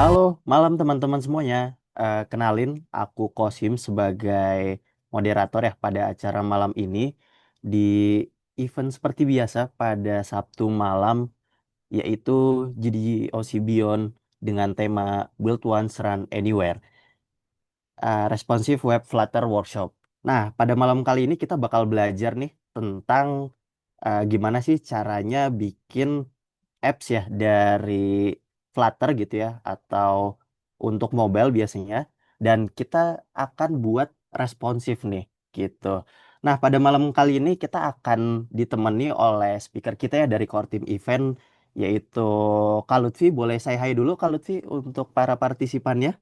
Halo, malam teman-teman semuanya. Kenalin, aku Kosim sebagai moderator ya pada acara malam ini di event seperti biasa pada Sabtu malam, yaitu GDOC Beyond dengan tema Build Once Run Anywhere, Responsive Web Flutter Workshop. Nah, pada malam kali ini kita bakal belajar nih tentang gimana sih caranya bikin apps ya dari Flutter gitu ya atau untuk mobile biasanya dan kita akan buat responsif nih gitu. Nah, pada malam kali ini kita akan ditemani oleh speaker kita ya dari core team event yaitu Kak Lutfi. Boleh saya hai dulu Kak Lutfi untuk para partisipannya.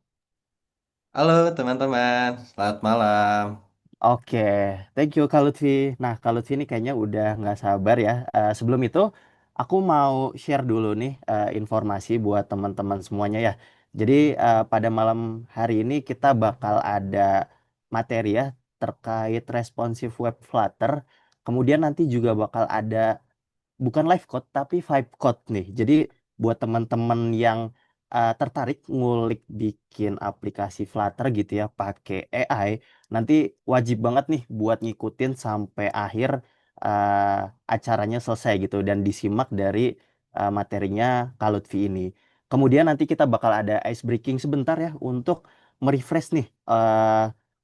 Halo teman-teman, selamat malam. Oke, thank you Kak Lutfi. Nah, Kak Lutfi ini kayaknya udah nggak sabar ya. Sebelum itu, aku mau share dulu nih informasi buat teman-teman semuanya ya. Jadi pada malam hari ini kita bakal ada materi ya terkait responsive web Flutter. Kemudian nanti juga bakal ada bukan live code tapi vibe code nih. Jadi buat teman-teman yang tertarik ngulik bikin aplikasi Flutter gitu ya pakai AI, nanti wajib banget nih buat ngikutin sampai akhir acaranya selesai gitu dan disimak dari materinya Kak Lutfi ini. Kemudian nanti kita bakal ada ice breaking sebentar ya untuk merefresh nih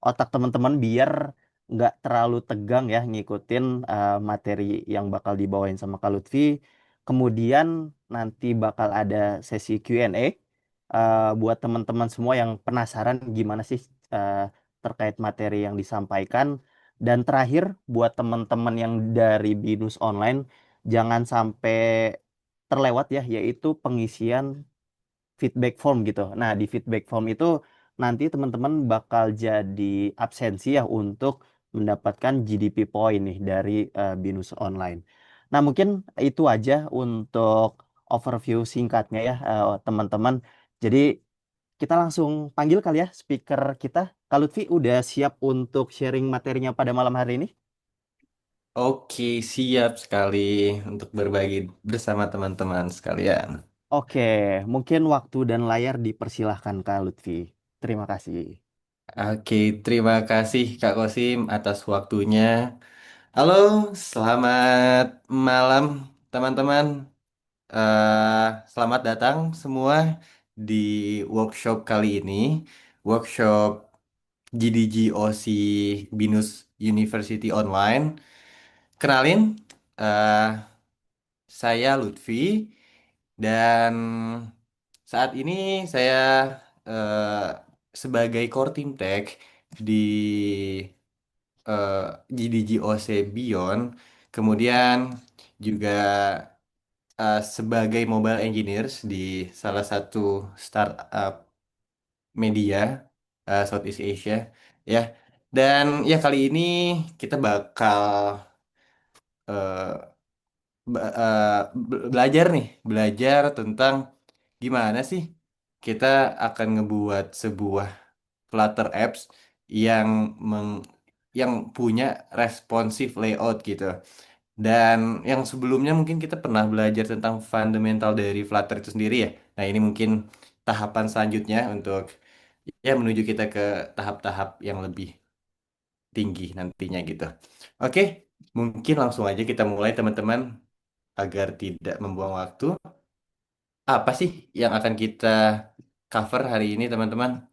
otak teman-teman biar nggak terlalu tegang ya ngikutin materi yang bakal dibawain sama Kak Lutfi. Kemudian nanti bakal ada sesi Q&A buat teman-teman semua yang penasaran gimana sih eh, terkait materi yang disampaikan. Dan terakhir buat teman-teman yang dari Binus Online jangan sampai terlewat ya yaitu pengisian feedback form gitu. Nah, di feedback form itu nanti teman-teman bakal jadi absensi ya untuk mendapatkan GDP point nih dari Binus Online. Nah, mungkin itu aja untuk overview singkatnya ya teman-teman. Jadi kita langsung panggil kali ya speaker kita. Kak Lutfi udah siap untuk sharing materinya pada malam hari ini? Oke, siap sekali untuk berbagi bersama teman-teman sekalian. Oke, mungkin waktu dan layar dipersilahkan Kak Lutfi. Terima kasih. Oke, terima kasih Kak Kosim atas waktunya. Halo, selamat malam teman-teman. Selamat datang semua di workshop kali ini. Workshop GDGOC Binus University Online. Kenalin, eh, saya Lutfi. Dan saat ini saya eh, sebagai core team tech di eh, GDGOC Beyond, kemudian juga sebagai mobile engineers di salah satu startup media Southeast Asia, ya. Dan ya kali ini kita bakal eh, belajar nih, belajar tentang gimana sih kita akan ngebuat sebuah Flutter apps yang meng, yang punya responsive layout gitu. Dan yang sebelumnya mungkin kita pernah belajar tentang fundamental dari Flutter itu sendiri ya. Nah, ini mungkin tahapan selanjutnya untuk ya menuju kita ke tahap-tahap yang lebih tinggi nantinya gitu. Oke, mungkin langsung aja kita mulai teman-teman agar tidak membuang waktu. Apa sih yang akan kita cover hari ini teman-teman?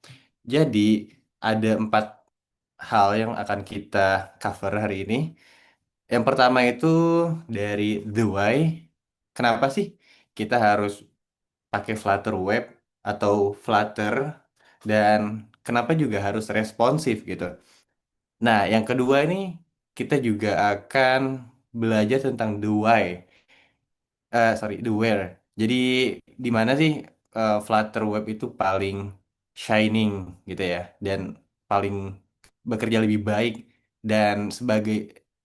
Jadi ada 4 hal yang akan kita cover hari ini. Yang pertama itu dari the why. Kenapa sih kita harus pakai Flutter Web atau Flutter dan kenapa juga harus responsif gitu. Nah, yang kedua ini kita juga akan belajar tentang the why. Sorry, the where. Jadi di mana sih Flutter Web itu paling shining gitu ya dan paling bekerja lebih baik dan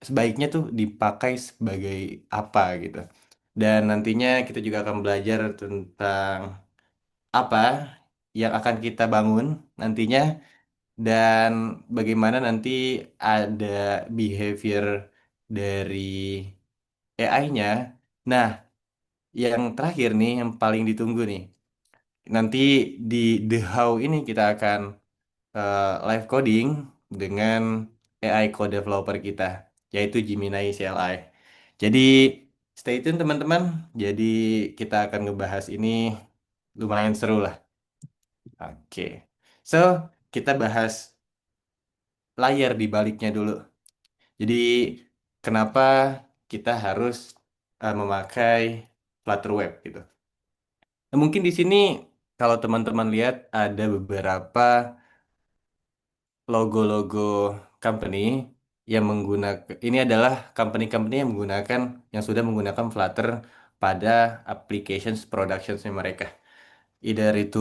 sebaiknya tuh dipakai sebagai apa gitu. Dan nantinya kita juga akan belajar tentang apa yang akan kita bangun nantinya dan bagaimana nanti ada behavior dari AI-nya. Nah, yang terakhir nih, yang paling ditunggu nih, nanti di The How ini kita akan live coding dengan AI code developer kita, yaitu Gemini CLI. Jadi stay tune teman-teman. Jadi kita akan ngebahas ini lumayan seru lah. Oke. So, kita bahas layar di baliknya dulu. Jadi kenapa kita harus memakai Flutter Web gitu. Nah, mungkin di sini kalau teman-teman lihat ada beberapa logo-logo company yang menggunakan ini adalah company-company yang menggunakan yang sudah menggunakan Flutter pada applications productionsnya mereka. Either itu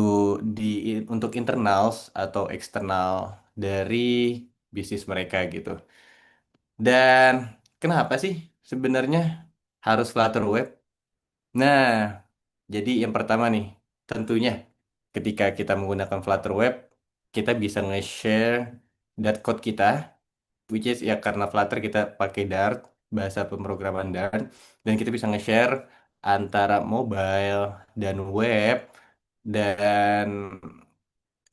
di untuk internals atau eksternal dari bisnis mereka gitu. Dan kenapa sih sebenarnya harus Flutter Web? Nah, jadi yang pertama nih, tentunya ketika kita menggunakan Flutter Web, kita bisa nge-share Dart code kita, which is ya karena Flutter kita pakai Dart, bahasa pemrograman Dart, dan kita bisa nge-share antara mobile dan web, dan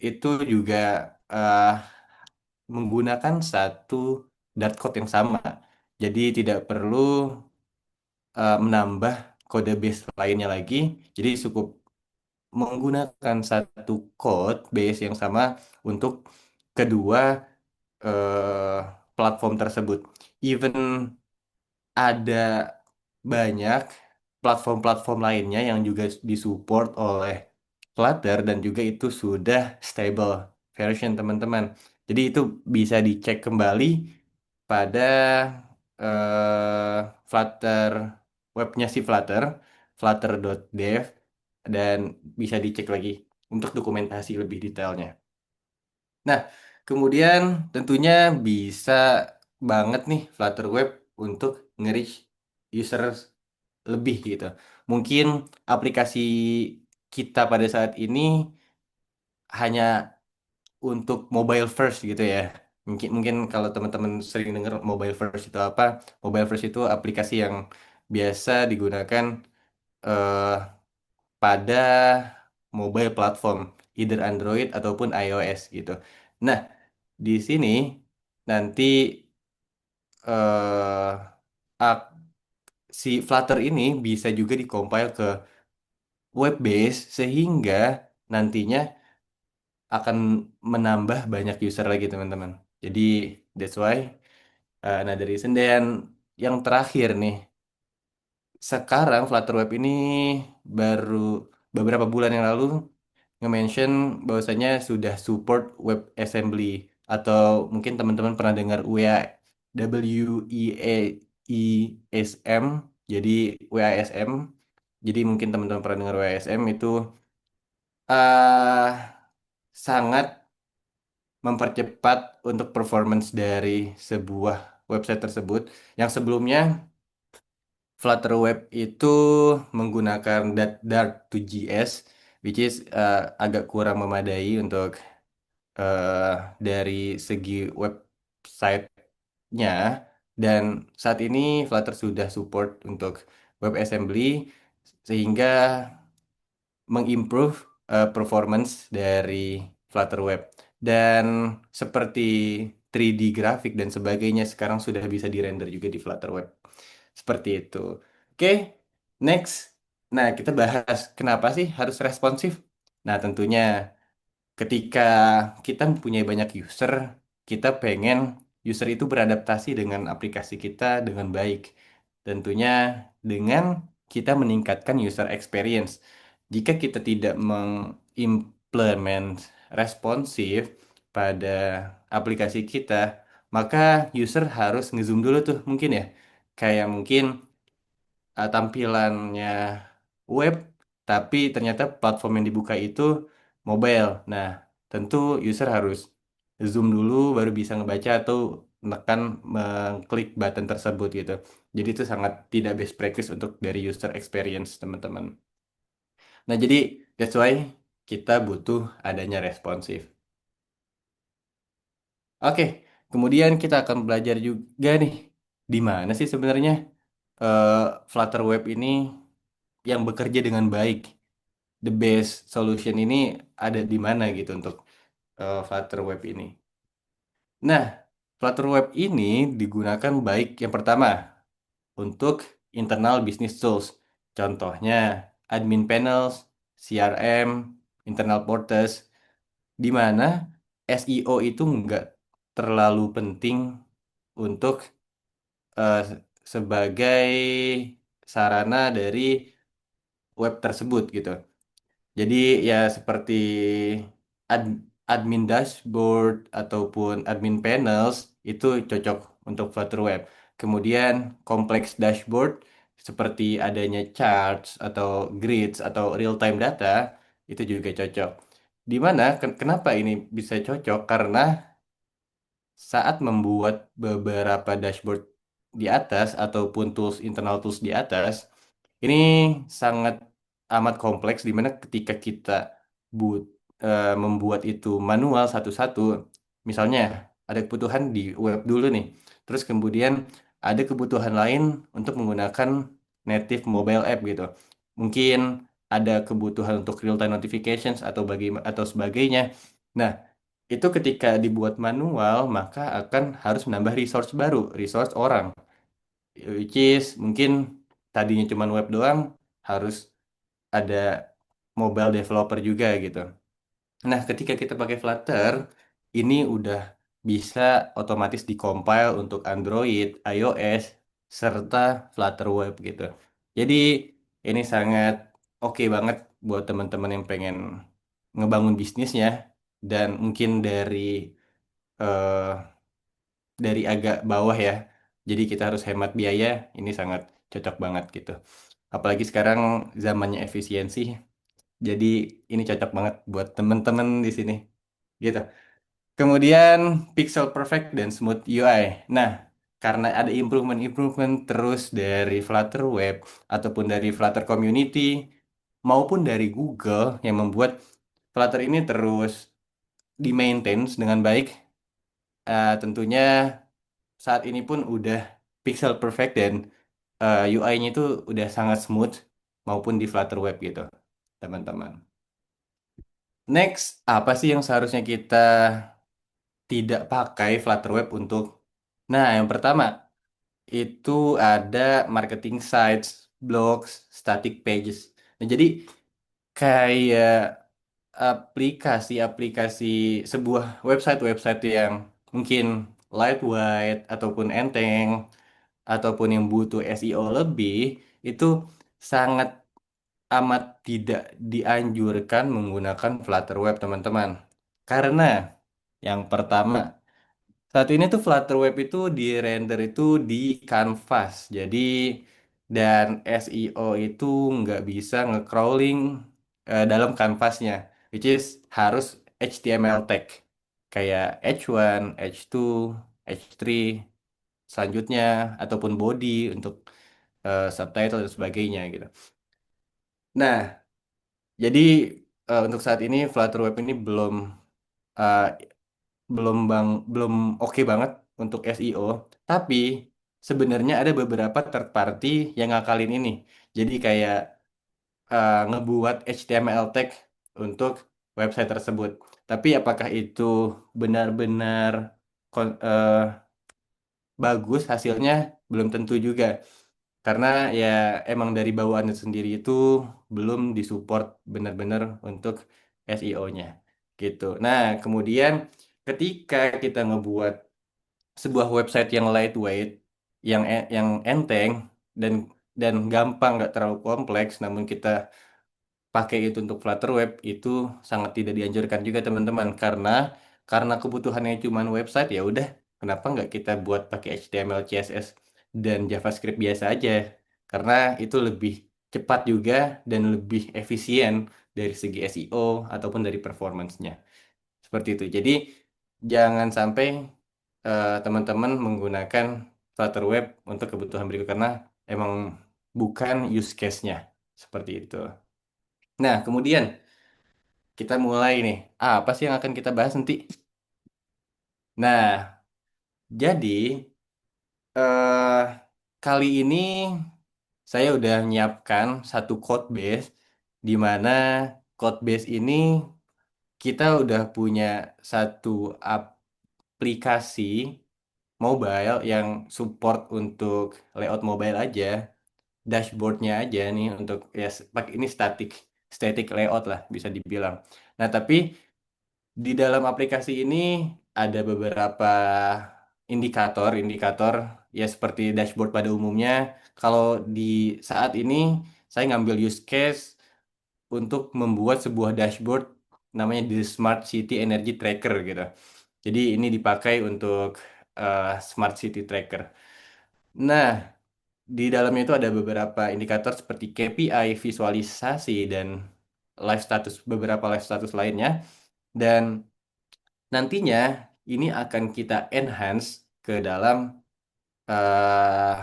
itu juga eh, menggunakan satu Dart code yang sama. Jadi tidak perlu menambah kode base lainnya lagi. Jadi cukup menggunakan satu code base yang sama untuk kedua eh, platform tersebut. Even ada banyak platform-platform lainnya yang juga disupport oleh Flutter dan juga itu sudah stable version teman-teman. Jadi itu bisa dicek kembali pada Flutter webnya si Flutter, flutter.dev dan bisa dicek lagi untuk dokumentasi lebih detailnya. Nah, kemudian tentunya bisa banget nih Flutter Web untuk nge-reach user lebih gitu. Mungkin aplikasi kita pada saat ini hanya untuk mobile first gitu ya. Mungkin mungkin kalau teman-teman sering dengar mobile first itu apa? Mobile first itu aplikasi yang biasa digunakan eh, pada mobile platform, either Android ataupun iOS gitu. Nah, di sini nanti eh ak- si Flutter ini bisa juga dikompil ke web base sehingga nantinya akan menambah banyak user lagi teman-teman. Jadi that's why another reason. Dan yang terakhir nih, sekarang Flutter Web ini baru beberapa bulan yang lalu nge-mention bahwasanya sudah support WebAssembly atau mungkin teman-teman pernah dengar WASM, jadi WASM. Jadi mungkin teman-teman pernah dengar WASM itu uh, sangat mempercepat untuk performance dari sebuah website tersebut yang sebelumnya Flutter Web itu menggunakan Dart 2JS, which is agak kurang memadai untuk eh, dari segi websitenya. Dan saat ini Flutter sudah support untuk WebAssembly sehingga mengimprove performance dari Flutter Web. Dan seperti 3D grafik dan sebagainya sekarang sudah bisa dirender juga di Flutter Web. Seperti itu. Oke, next. Nah, kita bahas kenapa sih harus responsif? Nah, tentunya ketika kita mempunyai banyak user, kita pengen user itu beradaptasi dengan aplikasi kita dengan baik. Tentunya dengan kita meningkatkan user experience. Jika kita tidak mengimplement responsif pada aplikasi kita, maka user harus ngezoom dulu tuh mungkin ya. Kayak mungkin tampilannya web, tapi ternyata platform yang dibuka itu mobile. Nah, tentu user harus zoom dulu baru bisa ngebaca atau menekan mengklik button tersebut gitu. Jadi itu sangat tidak best practice untuk dari user experience teman-teman. Nah, jadi that's why kita butuh adanya responsif. Oke, kemudian kita akan belajar juga nih di mana sih sebenarnya eh, Flutter Web ini yang bekerja dengan baik. the best solution ini ada di mana gitu untuk Flutter Web ini. Nah, Flutter Web ini digunakan baik yang pertama untuk internal business tools. Contohnya admin panels, CRM, internal portals, di mana SEO itu nggak terlalu penting untuk eh, sebagai sarana dari web tersebut gitu. Jadi ya seperti admin dashboard ataupun admin panels itu cocok untuk Flutter Web. Kemudian kompleks dashboard seperti adanya charts atau grids atau real time data itu juga cocok. Di mana kenapa ini bisa cocok? Karena saat membuat beberapa dashboard di atas ataupun tools internal tools di atas, ini sangat amat kompleks di mana ketika kita but, membuat itu manual satu-satu, misalnya ada kebutuhan di web dulu nih, terus kemudian ada kebutuhan lain untuk menggunakan native mobile app gitu. Mungkin ada kebutuhan untuk real time notifications atau atau sebagainya. Nah, itu ketika dibuat manual, maka akan harus menambah resource baru, resource orang. Which is mungkin tadinya cuma web doang, harus ada mobile developer juga gitu. Nah, ketika kita pakai Flutter, ini udah bisa otomatis dikompil untuk Android, iOS, serta Flutter Web gitu. Jadi ini sangat oke banget buat teman-teman yang pengen ngebangun bisnisnya dan mungkin eh, dari agak bawah ya. Jadi kita harus hemat biaya, ini sangat cocok banget gitu. Apalagi sekarang zamannya efisiensi, jadi ini cocok banget buat temen-temen di sini. Gitu. Kemudian pixel perfect dan smooth UI. Nah, karena ada improvement-improvement terus dari Flutter Web ataupun dari Flutter Community maupun dari Google yang membuat Flutter ini terus di-maintain dengan baik. Tentunya saat ini pun udah pixel perfect dan UI-nya itu udah sangat smooth maupun di Flutter Web gitu, teman-teman. Next, apa sih yang seharusnya kita tidak pakai Flutter Web untuk? Nah, yang pertama itu ada marketing sites, blogs, static pages. Nah, jadi kayak aplikasi-aplikasi sebuah website-website yang mungkin lightweight ataupun enteng ataupun yang butuh SEO lebih itu sangat amat tidak dianjurkan menggunakan Flutter Web, teman-teman. Karena yang pertama, saat ini tuh Flutter Web itu di render itu di Canvas. Jadi dan SEO itu nggak bisa nge-crawling dalam kanvasnya, which is harus HTML tag kayak H1, H2, H3 selanjutnya ataupun body untuk subtitle dan sebagainya gitu. Nah, jadi untuk saat ini Flutter Web ini eh, belum oke banget untuk SEO, tapi sebenarnya ada beberapa third party yang ngakalin ini. Jadi kayak ngebuat HTML tag untuk website tersebut. Tapi apakah itu benar-benar bagus hasilnya? Belum tentu juga. Karena ya emang dari bawaannya sendiri itu belum disupport benar-benar untuk SEO-nya gitu. Nah, kemudian ketika kita ngebuat sebuah website yang lightweight, yang enteng dan gampang nggak terlalu kompleks, namun kita pakai itu untuk Flutter Web itu sangat tidak dianjurkan juga teman-teman karena kebutuhannya cuma website ya udah kenapa nggak kita buat pakai HTML, CSS dan JavaScript biasa aja karena itu lebih cepat juga dan lebih efisien dari segi SEO ataupun dari performance-nya seperti itu. Jadi jangan sampai teman-teman menggunakan Flutter Web untuk kebutuhan berikut karena emang bukan use case-nya seperti itu. Nah, kemudian kita mulai nih. Apa sih yang akan kita bahas nanti? Nah, jadi eh kali ini saya udah menyiapkan satu code base di mana code base ini kita udah punya satu aplikasi mobile yang support untuk layout mobile aja, dashboardnya aja nih untuk ya pakai ini static layout lah bisa dibilang. Nah, tapi di dalam aplikasi ini ada beberapa indikator ya seperti dashboard pada umumnya. Kalau di saat ini saya ngambil use case untuk membuat sebuah dashboard namanya the Smart City Energy Tracker gitu. Jadi ini dipakai untuk Smart City Tracker. Nah, di dalamnya itu ada beberapa indikator seperti KPI, visualisasi, dan beberapa live status lainnya. Dan nantinya ini akan kita enhance ke dalam eh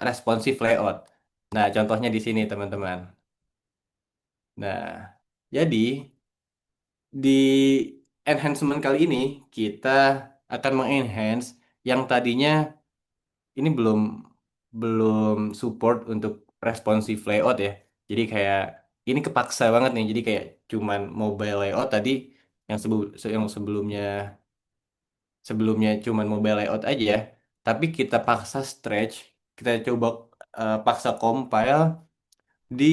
responsive layout. Nah, contohnya di sini teman-teman. Nah, jadi di enhancement kali ini kita akan mengenhance yang tadinya ini belum belum support untuk responsive layout ya. Jadi kayak ini kepaksa banget nih. Jadi kayak cuman mobile layout tadi yang sebelumnya cuman mobile layout aja ya. Tapi kita paksa stretch, kita coba paksa compile di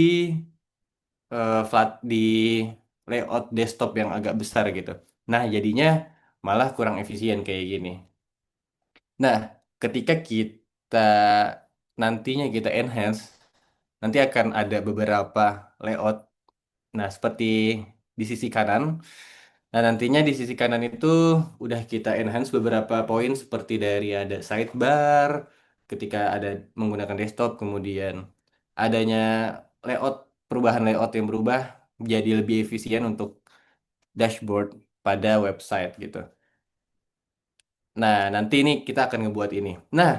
di layout desktop yang agak besar gitu. Nah, jadinya malah kurang efisien kayak gini. Nah, ketika kita nantinya kita enhance, nanti akan ada beberapa layout. Nah, seperti di sisi kanan. Nah, nantinya di sisi kanan itu udah kita enhance beberapa poin seperti dari ada sidebar ketika ada menggunakan desktop, kemudian adanya layout, perubahan layout yang berubah jadi lebih efisien untuk dashboard pada website gitu. Nah, nanti ini kita akan ngebuat ini. Nah,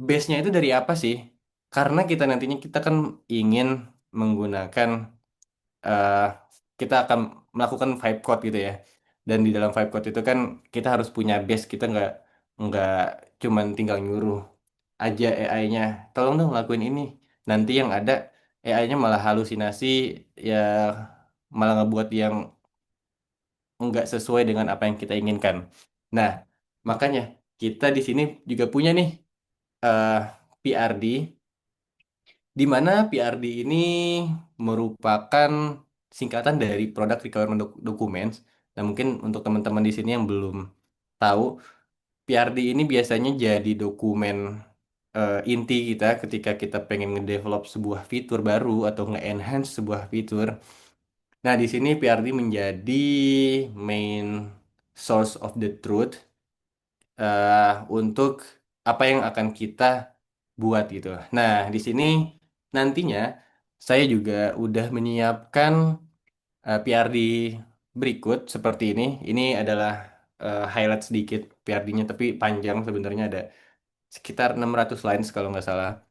base-nya itu dari apa sih? Karena kita nantinya kita kan ingin menggunakan eh, kita akan melakukan vibe code gitu ya. Dan di dalam vibe code itu kan kita harus punya base, kita nggak cuman tinggal nyuruh aja AI-nya, tolong dong lakuin ini. Nanti yang ada AI-nya malah halusinasi ya, malah ngebuat yang nggak sesuai dengan apa yang kita inginkan. Nah, makanya kita di sini juga punya nih eh, PRD, di mana PRD ini merupakan singkatan dari Product Requirement Documents. Nah, mungkin untuk teman-teman di sini yang belum tahu, PRD ini biasanya jadi dokumen inti kita ketika kita pengen ngedevelop sebuah fitur baru atau nge-enhance sebuah fitur. Nah, di sini PRD menjadi main source of the truth untuk apa yang akan kita buat gitu. Nah, di sini nantinya saya juga udah menyiapkan PRD berikut seperti ini. Ini adalah highlight sedikit PRD-nya, tapi panjang sebenarnya ada sekitar 600 lines kalau nggak salah.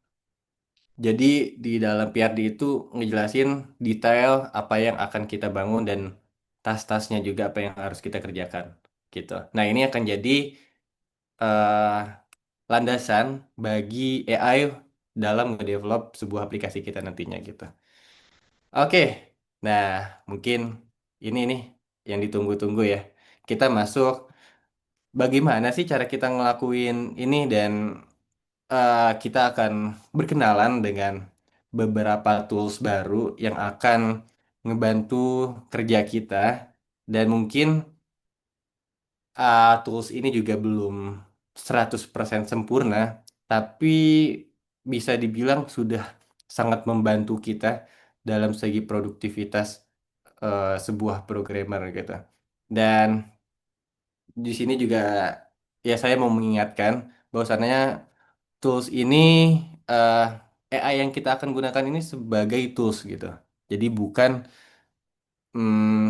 Jadi di dalam PRD itu ngejelasin detail apa yang akan kita bangun dan tas-tasnya juga apa yang harus kita kerjakan gitu. Nah, ini akan jadi eh, landasan bagi AI dalam ngedevelop sebuah aplikasi kita nantinya gitu. Oke, nah mungkin ini nih yang ditunggu-tunggu ya. Kita masuk bagaimana sih cara kita ngelakuin ini dan kita akan berkenalan dengan beberapa tools baru yang akan ngebantu kerja kita dan mungkin tools ini juga belum 100% sempurna, tapi bisa dibilang sudah sangat membantu kita dalam segi produktivitas sebuah programmer gitu. Dan di sini juga ya saya mau mengingatkan bahwasannya tools ini eh, AI yang kita akan gunakan ini sebagai tools gitu. Jadi bukan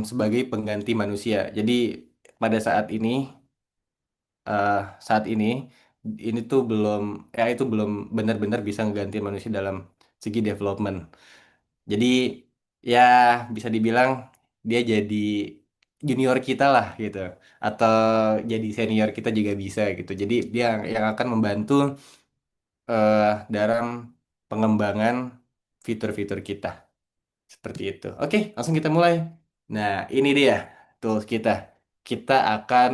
sebagai pengganti manusia. Jadi pada eh, saat ini tuh belum AI itu belum benar-benar bisa mengganti manusia dalam segi development. Jadi ya bisa dibilang dia jadi junior kita lah gitu, atau jadi senior kita juga bisa gitu. Jadi dia yang akan membantu dalam pengembangan fitur-fitur kita. Seperti itu. Oke, langsung kita mulai. Nah, ini dia tools kita. Kita akan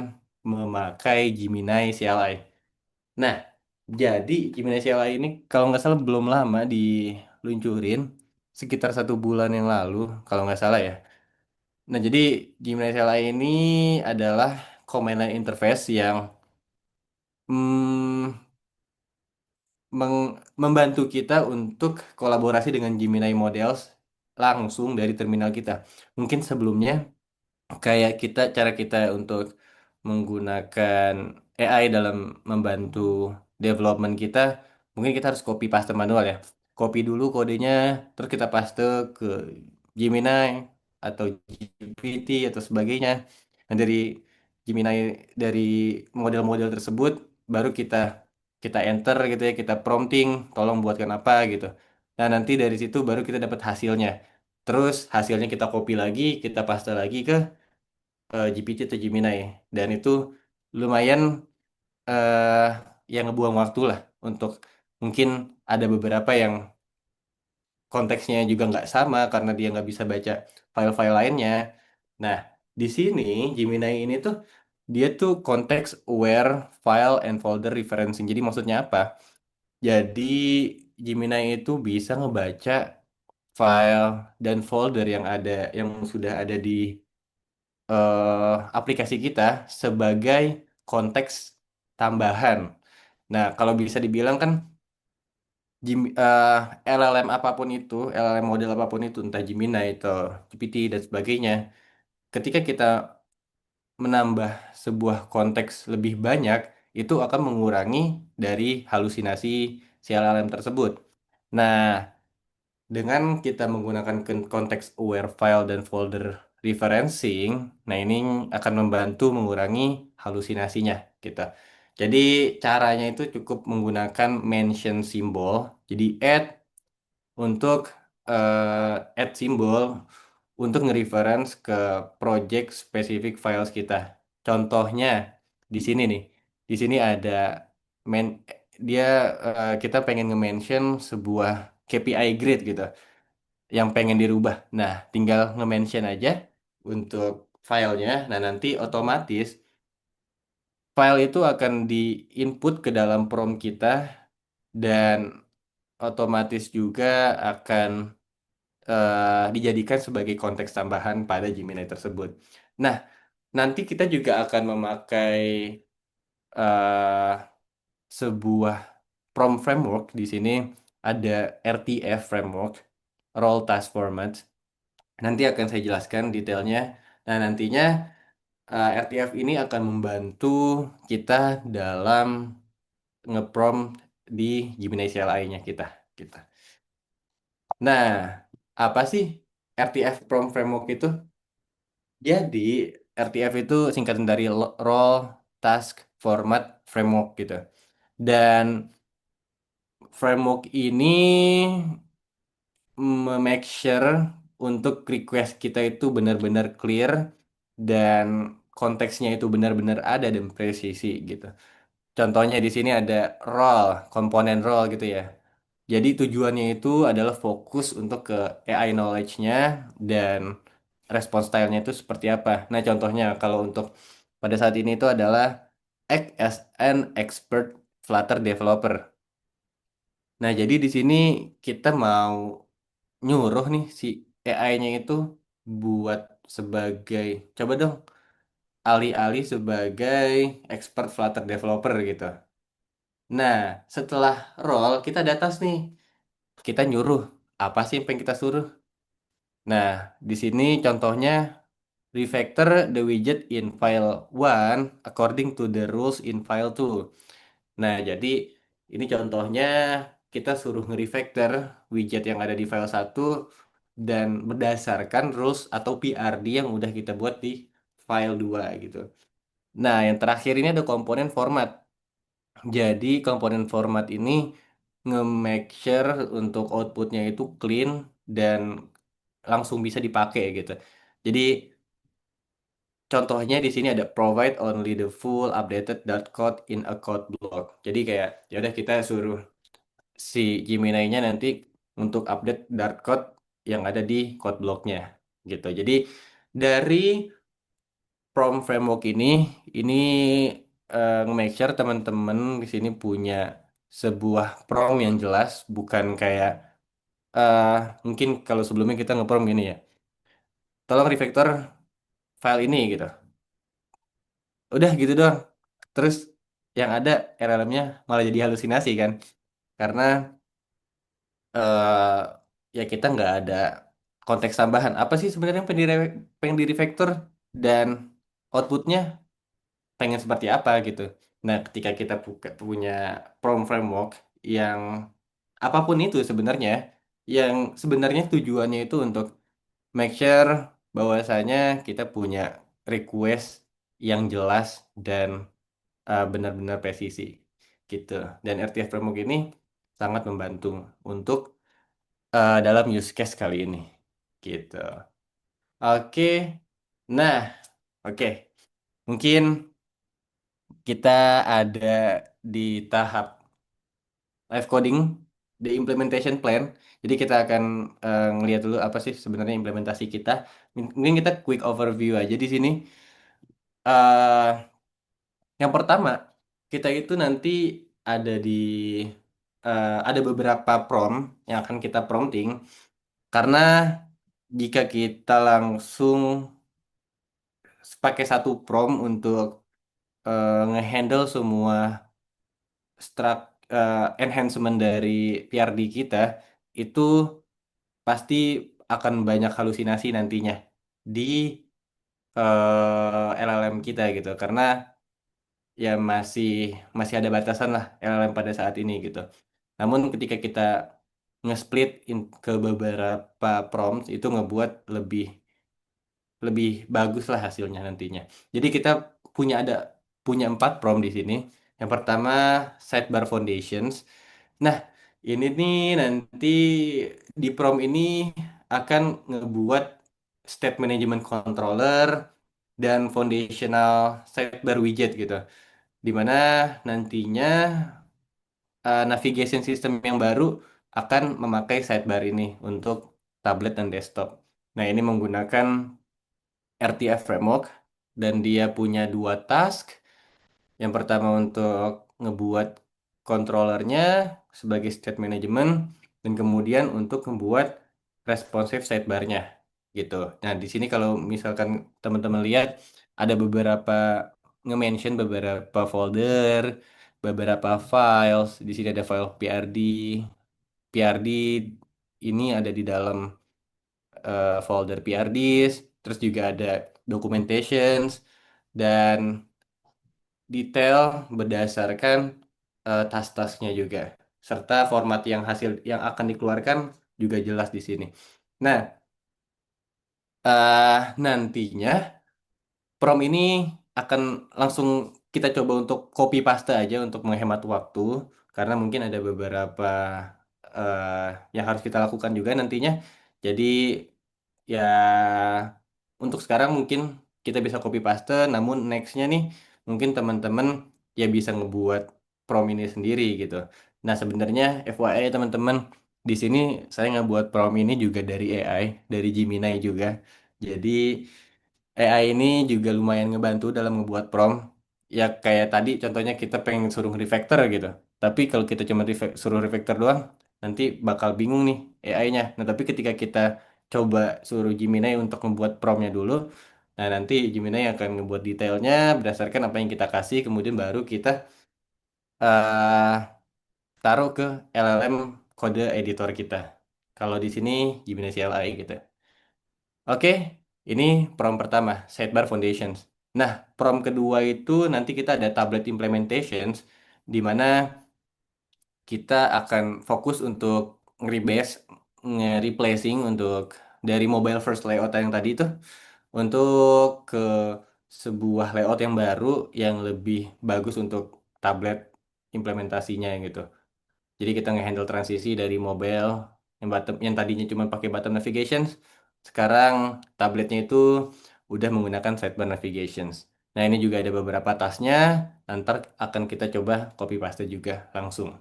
memakai Gemini CLI. Nah, jadi Gemini CLI ini kalau nggak salah belum lama diluncurin, sekitar 1 bulan yang lalu, kalau nggak salah ya. Nah, jadi Gemini CLI ini adalah command line interface yang mm, membantu kita untuk kolaborasi dengan Gemini Models langsung dari terminal kita. Mungkin sebelumnya kayak cara kita untuk menggunakan AI dalam membantu development kita, mungkin kita harus copy paste manual ya. Copy dulu kodenya, terus kita paste ke Gemini atau GPT atau sebagainya. Nah, dari Gemini, dari model-model tersebut baru kita kita enter gitu ya, kita prompting, tolong buatkan apa gitu. Nah, nanti dari situ baru kita dapat hasilnya. Terus hasilnya kita copy lagi, kita paste lagi ke GPT atau Gemini, dan itu lumayan eh yang ngebuang waktu lah untuk mungkin ada beberapa yang konteksnya juga nggak sama karena dia nggak bisa baca file-file lainnya. Nah, di sini Gemini ini tuh dia tuh konteks aware file and folder referencing. Jadi maksudnya apa? Jadi Gemini itu bisa ngebaca file dan folder yang sudah ada di aplikasi kita sebagai konteks tambahan. Nah, kalau bisa dibilang kan LLM apapun itu, LLM model apapun itu, entah Gemini atau GPT dan sebagainya, ketika kita menambah sebuah konteks lebih banyak, itu akan mengurangi dari halusinasi si LLM tersebut. Nah, dengan kita menggunakan konteks aware file dan folder referencing, nah ini akan membantu mengurangi halusinasinya kita. Jadi caranya itu cukup menggunakan mention symbol. Jadi untuk add simbol untuk nge-reference ke project specific files kita. Contohnya di sini nih. Di sini ada men dia kita pengen nge-mention sebuah KPI grid gitu yang pengen dirubah. Nah, tinggal nge-mention aja untuk filenya. Nah, nanti otomatis file itu akan di-input ke dalam prompt kita dan otomatis juga akan dijadikan sebagai konteks tambahan pada Gemini tersebut. Nah, nanti kita juga akan memakai eh, sebuah prompt framework. Di sini ada RTF framework, Role Task Format. Nanti akan saya jelaskan detailnya. Nah, nantinya RTF ini akan membantu kita dalam ngeprompt di Gemini CLI-nya kita. Kita. Nah, apa sih RTF prompt framework itu? Jadi, RTF itu singkatan dari Role Task Format Framework gitu. Dan framework ini make sure untuk request kita itu benar-benar clear dan konteksnya itu benar-benar ada dan presisi gitu. Contohnya di sini ada role, komponen role gitu ya. Jadi tujuannya itu adalah fokus untuk ke AI knowledge-nya dan respon style-nya itu seperti apa. Nah, contohnya kalau untuk pada saat ini itu adalah act as an expert Flutter developer. Nah, jadi di sini kita mau nyuruh nih si AI-nya itu buat sebagai, coba dong, alih-alih sebagai expert Flutter developer gitu. Nah, setelah role, kita ada task nih. Kita nyuruh, apa sih yang pengen kita suruh? Nah, di sini contohnya refactor the widget in file one according to the rules in file two. Nah, jadi ini contohnya kita suruh nge-refactor widget yang ada di file satu dan berdasarkan rules atau PRD yang udah kita buat di file 2 gitu. Nah, yang terakhir ini ada komponen format. Jadi komponen format ini nge-make sure untuk outputnya itu clean dan langsung bisa dipakai gitu. Jadi contohnya di sini ada provide only the full updated code in a code block. Jadi kayak ya udah kita suruh si Gemini-nya nanti untuk update Dart code yang ada di code blocknya gitu. Jadi dari prompt framework ini nge-make sure teman-teman di sini punya sebuah prompt yang jelas, bukan kayak eh mungkin kalau sebelumnya kita nge-prompt gini ya, tolong refactor file ini gitu. Udah gitu doang. Terus yang ada LLM-nya malah jadi halusinasi kan, karena eh ya kita nggak ada konteks tambahan. Apa sih sebenarnya yang pengen di refactor dan outputnya pengen seperti apa gitu. Nah, ketika kita punya prompt framework yang apapun itu sebenarnya, yang sebenarnya tujuannya itu untuk make sure bahwasanya kita punya request yang jelas dan benar-benar presisi gitu. Dan RTF framework ini sangat membantu untuk dalam use case kali ini gitu. Oke, nah, oke, mungkin kita ada di tahap live coding, the implementation plan. Jadi kita akan ngelihat dulu apa sih sebenarnya implementasi kita. Mungkin kita quick overview aja di sini. eh yang pertama, kita itu nanti ada di ada beberapa prompt yang akan kita prompting karena jika kita langsung pakai satu prompt untuk ngehandle semua enhancement dari PRD kita itu pasti akan banyak halusinasi nantinya di LLM kita gitu karena ya masih masih ada batasan lah LLM pada saat ini gitu. Namun ketika kita nge-split ke beberapa prompts itu ngebuat lebih lebih bagus lah hasilnya nantinya. Jadi kita ada punya 4 prompt di sini. Yang pertama sidebar foundations. Nah, ini nih nanti di prompt ini akan ngebuat state management controller dan foundational sidebar widget gitu. Di mana nantinya navigation system yang baru akan memakai sidebar ini untuk tablet dan desktop. Nah, ini menggunakan RTF framework dan dia punya 2 task. Yang pertama untuk ngebuat controllernya sebagai state management dan kemudian untuk membuat responsive sidebar-nya gitu. Nah, di sini kalau misalkan teman-teman lihat ada beberapa nge-mention beberapa folder, beberapa files. Di sini ada file PRD. PRD ini ada di dalam folder PRDs, terus juga ada documentations dan detail berdasarkan tas-tasnya juga, serta format yang akan dikeluarkan juga jelas di sini. Nah, nantinya prom ini akan langsung kita coba untuk copy paste aja untuk menghemat waktu, karena mungkin ada beberapa eh, yang harus kita lakukan juga nantinya. Jadi ya untuk sekarang mungkin kita bisa copy paste, namun nextnya nih mungkin teman-teman ya bisa ngebuat prom ini sendiri gitu. Nah sebenarnya FYI teman-teman, di sini saya ngebuat prom ini juga dari AI, dari Gemini juga. Jadi AI ini juga lumayan ngebantu dalam ngebuat prompt. Ya kayak tadi contohnya kita pengen suruh refactor gitu. Tapi kalau kita cuma suruh refactor doang, nanti bakal bingung nih AI-nya. Nah tapi ketika kita coba suruh Gemini untuk membuat promptnya dulu, nah nanti Gemini akan ngebuat detailnya berdasarkan apa yang kita kasih, kemudian baru kita eh taruh ke LLM kode editor kita. Kalau di sini Gemini CLI gitu. Oke, ini prompt pertama, sidebar foundations. Nah, prompt kedua itu nanti kita ada tablet implementations, di mana kita akan fokus untuk nge-rebase, nge-replacing untuk dari mobile first layout yang tadi itu untuk ke sebuah layout yang baru yang lebih bagus untuk tablet implementasinya gitu. Jadi kita nge-handle transisi dari mobile yang tadinya cuma pakai button navigations, sekarang tabletnya itu udah menggunakan sidebar navigations. Nah, ini juga ada beberapa tasnya, ntar akan kita coba copy paste juga langsung.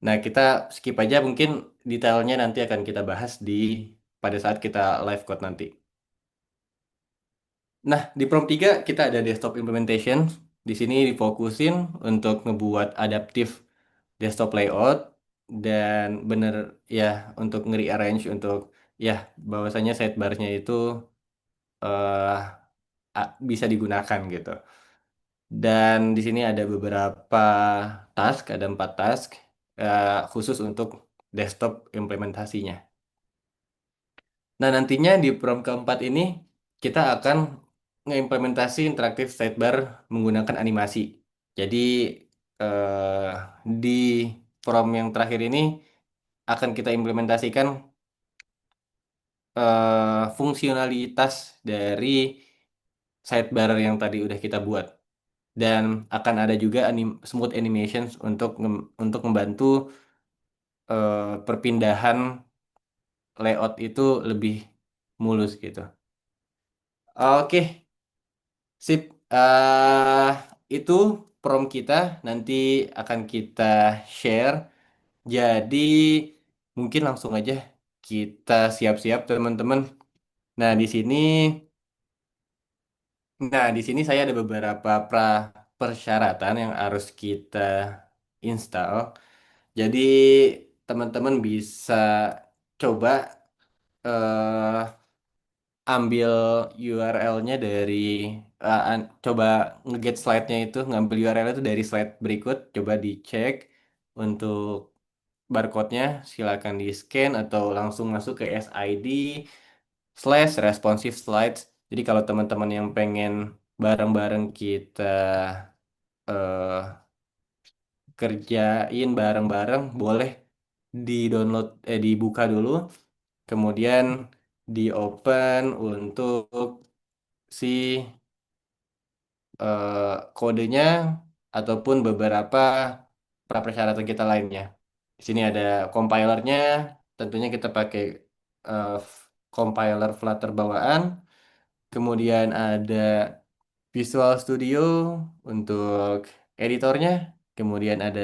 Nah, kita skip aja mungkin detailnya nanti akan kita bahas di pada saat kita live code nanti. Nah, di prompt 3 kita ada desktop implementation. Di sini difokusin untuk ngebuat adaptif desktop layout dan bener ya untuk nge-rearrange untuk ya bahwasanya sidebar-nya itu eh, bisa digunakan gitu. Dan di sini ada beberapa task, ada 4 task khusus untuk desktop implementasinya. Nah, nantinya di prompt keempat ini kita akan ngeimplementasi interaktif sidebar menggunakan animasi. Jadi eh, di prompt yang terakhir ini akan kita implementasikan fungsionalitas dari sidebar yang tadi udah kita buat. Dan akan ada juga smooth animations untuk untuk membantu perpindahan layout itu lebih mulus gitu. Oke, sip. Itu prompt kita nanti akan kita share. Jadi mungkin langsung aja kita siap-siap teman-teman. Nah, di sini saya ada beberapa persyaratan yang harus kita install. Jadi teman-teman bisa coba eh, ambil URL-nya dari coba nge-get slide-nya itu ngambil URL itu dari slide berikut, coba dicek untuk barcode-nya, silakan di-scan atau langsung masuk ke SID/responsive slides. Jadi kalau teman-teman yang pengen bareng-bareng kita eh, kerjain bareng-bareng, boleh di-download, dibuka dulu, kemudian di-open untuk si kodenya ataupun beberapa prapersyaratan kita lainnya. Di sini ada compilernya, tentunya kita pakai compiler Flutter bawaan. Kemudian ada Visual Studio untuk editornya. Kemudian ada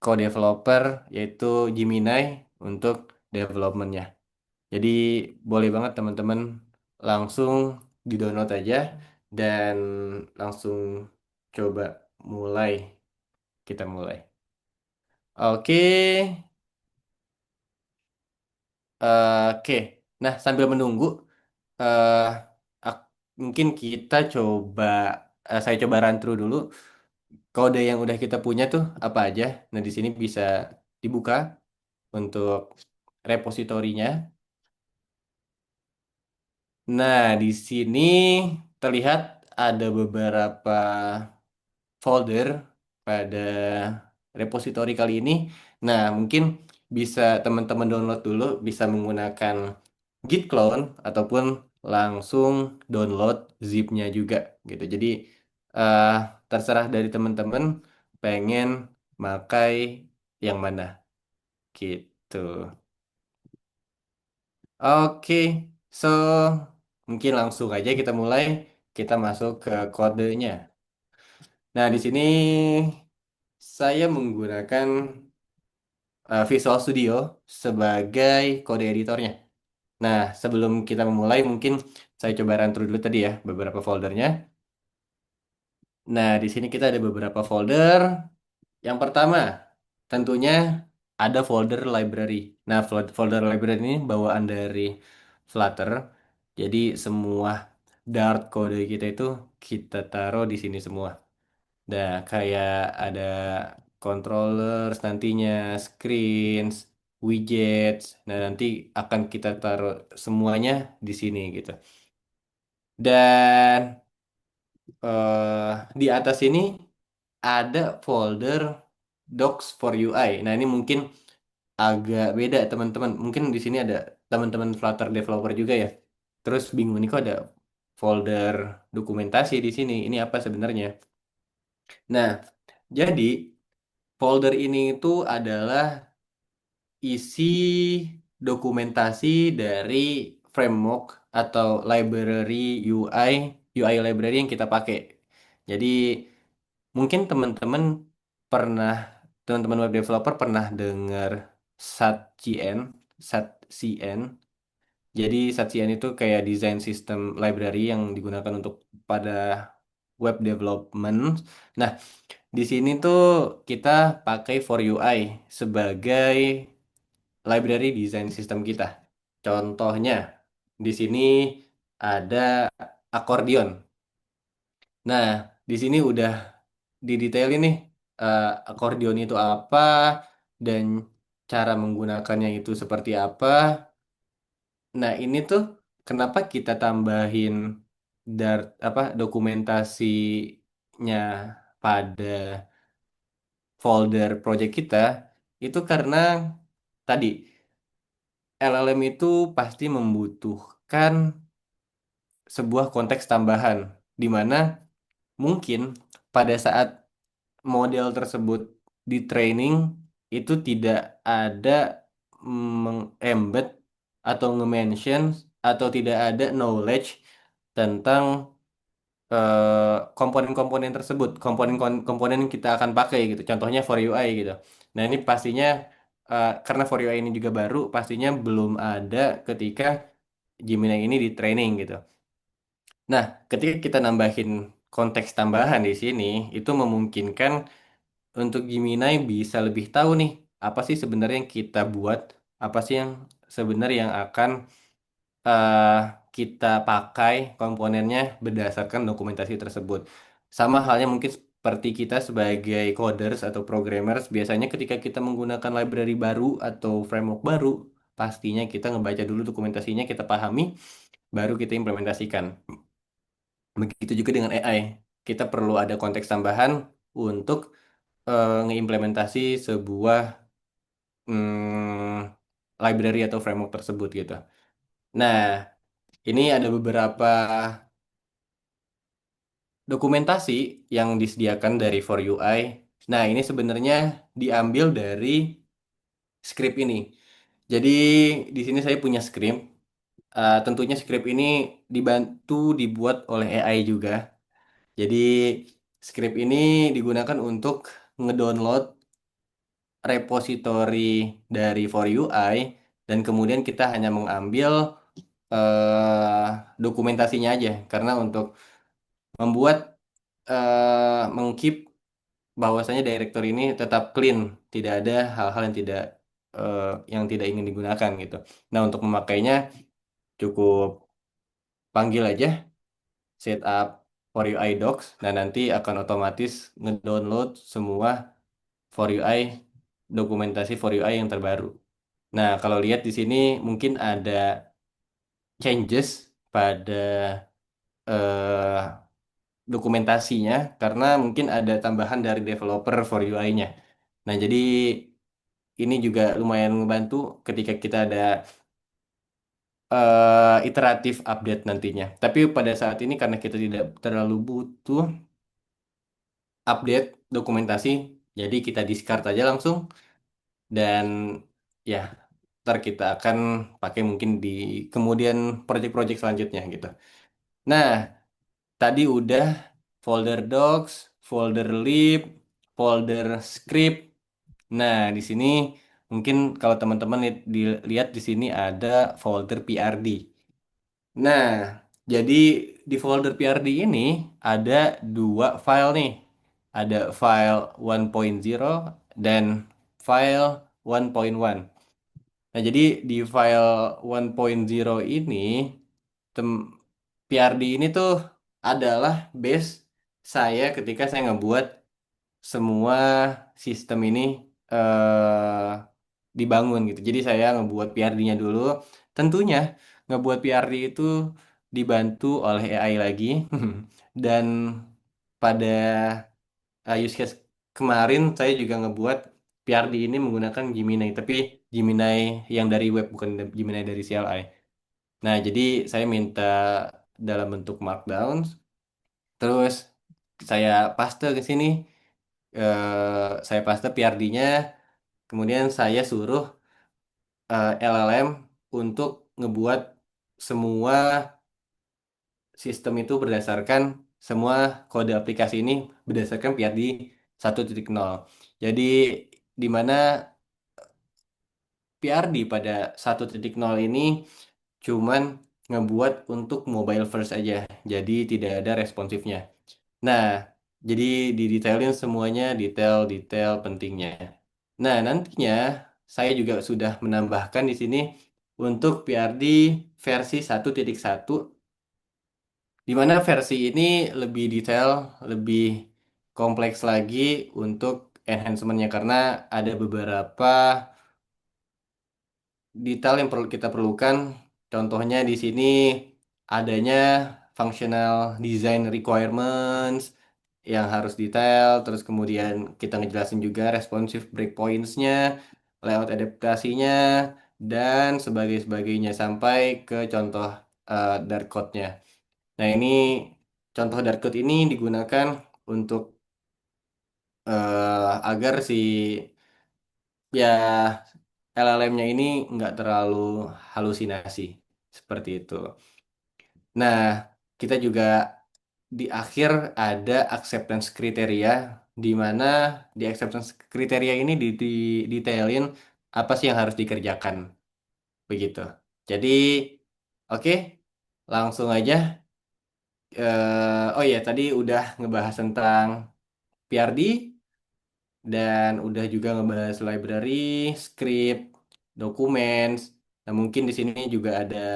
co-developer yaitu Gemini untuk developmentnya. Jadi boleh banget teman-teman langsung di-download aja dan langsung coba mulai. Kita mulai. Oke, oke. Nah, sambil menunggu, eh, ak- mungkin kita coba, saya coba run through dulu kode yang udah kita punya tuh apa aja. Nah, di sini bisa dibuka untuk repositorinya. Nah, di sini terlihat ada beberapa folder pada repositori kali ini. Nah, mungkin bisa teman-teman download dulu, bisa menggunakan Git clone ataupun langsung download zip-nya juga gitu. Jadi eh, terserah dari teman-teman pengen makai yang mana gitu. Oke, so mungkin langsung aja kita mulai. Kita masuk ke kodenya. Nah, di sini saya menggunakan Visual Studio sebagai kode editornya. Nah, sebelum kita memulai, mungkin saya coba run through dulu tadi ya beberapa foldernya. Nah, di sini kita ada beberapa folder. Yang pertama, tentunya ada folder library. Nah, folder library ini bawaan dari Flutter. Jadi semua Dart kode kita itu kita taruh di sini semua. Nah, kayak ada controllers nantinya, screens, widgets. Nah, nanti akan kita taruh semuanya di sini gitu. Dan di atas ini ada folder Docs for UI. Nah, ini mungkin agak beda teman-teman. Mungkin di sini ada teman-teman Flutter developer juga ya. Terus bingung ini kok ada folder dokumentasi di sini. Ini apa sebenarnya? Nah, jadi folder ini itu adalah isi dokumentasi dari framework atau library UI library yang kita pakai. Jadi mungkin pernah teman-teman web developer pernah dengar SATCN, SATCN. Jadi Satsian itu kayak desain sistem library yang digunakan untuk pada web development. Nah, di sini tuh kita pakai for UI sebagai library desain sistem kita. Contohnya, di sini ada akordion. Nah, di sini udah didetailin nih akordion itu apa dan cara menggunakannya itu seperti apa. Nah, ini tuh kenapa kita tambahin apa dokumentasinya pada folder project kita itu karena tadi LLM itu pasti membutuhkan sebuah konteks tambahan di mana mungkin pada saat model tersebut di training itu tidak ada meng-embed atau nge-mention atau tidak ada knowledge tentang komponen-komponen tersebut, komponen yang kita akan pakai gitu. Contohnya for UI gitu. Nah, ini pastinya karena for UI ini juga baru, pastinya belum ada ketika Gemini ini di training gitu. Nah, ketika kita nambahin konteks tambahan di sini, itu memungkinkan untuk Gemini bisa lebih tahu nih, apa sih sebenarnya yang kita buat, apa sih yang sebenarnya yang akan eh, kita pakai komponennya berdasarkan dokumentasi tersebut. Sama halnya mungkin seperti kita sebagai coders atau programmers, biasanya ketika kita menggunakan library baru atau framework baru, pastinya kita ngebaca dulu dokumentasinya, kita pahami, baru kita implementasikan. Begitu juga dengan AI. Kita perlu ada konteks tambahan untuk ngeimplementasi sebuah library atau framework tersebut gitu. Nah, ini ada beberapa dokumentasi yang disediakan dari For UI. Nah, ini sebenarnya diambil dari script ini. Jadi, di sini saya punya script. Tentunya script ini dibantu dibuat oleh AI juga. Jadi, script ini digunakan untuk ngedownload repository dari For UI dan kemudian kita hanya mengambil dokumentasinya aja karena untuk membuat mengkeep bahwasanya directory ini tetap clean, tidak ada hal-hal eh, yang tidak ingin digunakan gitu. Nah, untuk memakainya cukup panggil aja setup for UI docs dan nanti akan otomatis ngedownload semua for UI dokumentasi for UI yang terbaru. Nah, kalau lihat di sini mungkin ada changes pada eh, dokumentasinya karena mungkin ada tambahan dari developer for UI-nya. Nah, jadi ini juga lumayan membantu ketika kita ada iteratif update nantinya. Tapi pada saat ini karena kita tidak terlalu butuh update dokumentasi, jadi kita discard aja langsung dan ya ntar kita akan pakai mungkin di kemudian project-project selanjutnya gitu. Nah, tadi udah folder docs, folder lib, folder script. Nah, di sini mungkin kalau teman-teman lihat di sini ada folder PRD. Nah, jadi di folder PRD ini ada dua file nih. Ada file 1.0 dan file 1.1. Nah, jadi di file 1.0 ini tem PRD ini tuh adalah base saya ketika saya ngebuat semua sistem ini eh, dibangun gitu. Jadi saya ngebuat PRD-nya dulu. Tentunya ngebuat PRD itu dibantu oleh AI lagi. Dan pada use case kemarin saya juga ngebuat PRD ini menggunakan Gemini, tapi Gemini yang dari web bukan Gemini dari CLI. Nah, jadi saya minta dalam bentuk Markdown, terus saya paste ke sini, saya paste PRD-nya, kemudian saya suruh LLM untuk ngebuat semua sistem itu berdasarkan semua kode aplikasi ini berdasarkan PRD 1.0. Jadi di mana PRD pada 1.0 ini cuman ngebuat untuk mobile first aja. Jadi tidak ada responsifnya. Nah, jadi didetailin semuanya, detail-detail pentingnya. Nah, nantinya saya juga sudah menambahkan di sini untuk PRD versi 1.1, di mana versi ini lebih detail, lebih kompleks lagi untuk enhancementnya karena ada beberapa detail yang perlu kita perlukan. Contohnya di sini adanya functional design requirements yang harus detail, terus kemudian kita ngejelasin juga responsive breakpoints-nya, layout adaptasinya, dan sebagainya sampai ke contoh Dart code-nya. Nah, ini contoh Dart code ini digunakan untuk agar si ya LLM-nya ini nggak terlalu halusinasi seperti itu. Nah, kita juga di akhir ada acceptance kriteria, di mana di acceptance kriteria ini detailin apa sih yang harus dikerjakan begitu. Jadi, oke, langsung aja. Oh iya, tadi udah ngebahas tentang PRD dan udah juga ngebahas library, script, documents. Nah, mungkin di sini juga ada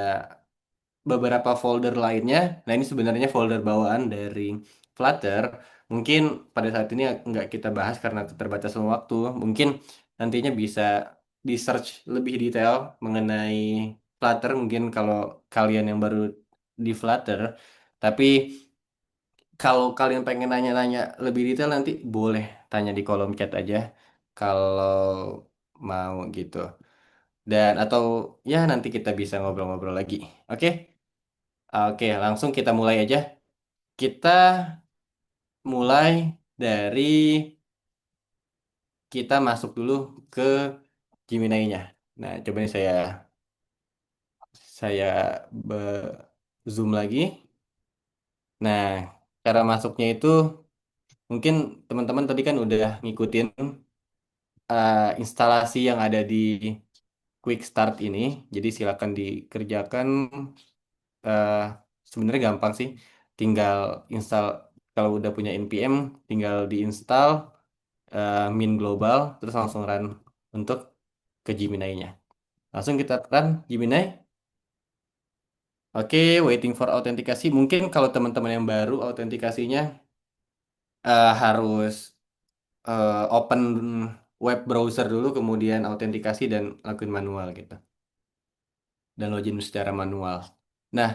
beberapa folder lainnya. Nah, ini sebenarnya folder bawaan dari Flutter. Mungkin pada saat ini nggak kita bahas karena keterbatasan waktu. Mungkin nantinya bisa di search lebih detail mengenai Flutter. Mungkin kalau kalian yang baru di Flutter. Tapi kalau kalian pengen nanya-nanya lebih detail nanti boleh tanya di kolom chat aja. Kalau mau gitu. Dan atau ya nanti kita bisa ngobrol-ngobrol lagi. Oke? Oke, langsung kita mulai aja. Kita mulai dari kita masuk dulu ke Gemini-nya. Nah, coba nih saya zoom lagi. Nah, cara masuknya itu mungkin teman-teman tadi kan udah ngikutin instalasi yang ada di Quick Start ini. Jadi silakan dikerjakan. eh, Sebenarnya gampang sih. Tinggal install kalau udah punya npm, tinggal diinstal min global terus langsung run untuk ke Gemini-nya. Langsung kita run Gemini. Oke, waiting for autentikasi. Mungkin kalau teman-teman yang baru autentikasinya harus open web browser dulu kemudian autentikasi dan lakuin manual gitu. Dan login secara manual. Nah,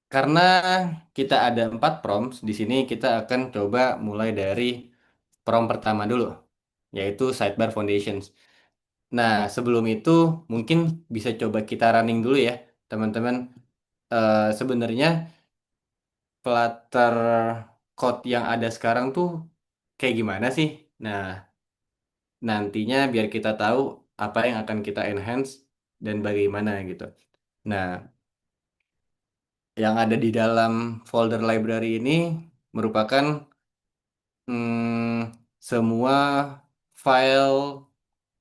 karena kita ada 4 prompts, di sini kita akan coba mulai dari prompt pertama dulu, yaitu sidebar foundations. Nah, sebelum itu mungkin bisa coba kita running dulu ya, teman-teman. Sebenarnya Flutter code yang ada sekarang tuh kayak gimana sih? Nah, nantinya biar kita tahu apa yang akan kita enhance dan bagaimana gitu. Nah, yang ada di dalam folder library ini merupakan semua file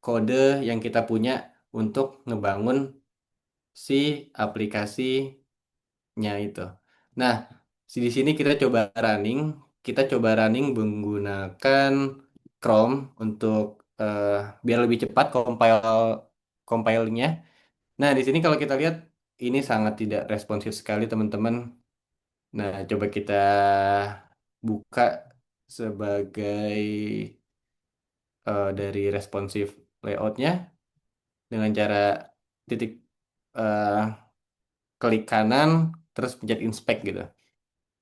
kode yang kita punya untuk ngebangun si aplikasinya itu. Nah, di sini kita coba running menggunakan Chrome untuk eh, biar lebih cepat compilingnya. Nah, di sini kalau kita lihat ini sangat tidak responsif sekali teman-teman. Nah, coba kita buka sebagai dari responsif layoutnya dengan cara titik eh, klik kanan terus pencet inspect gitu.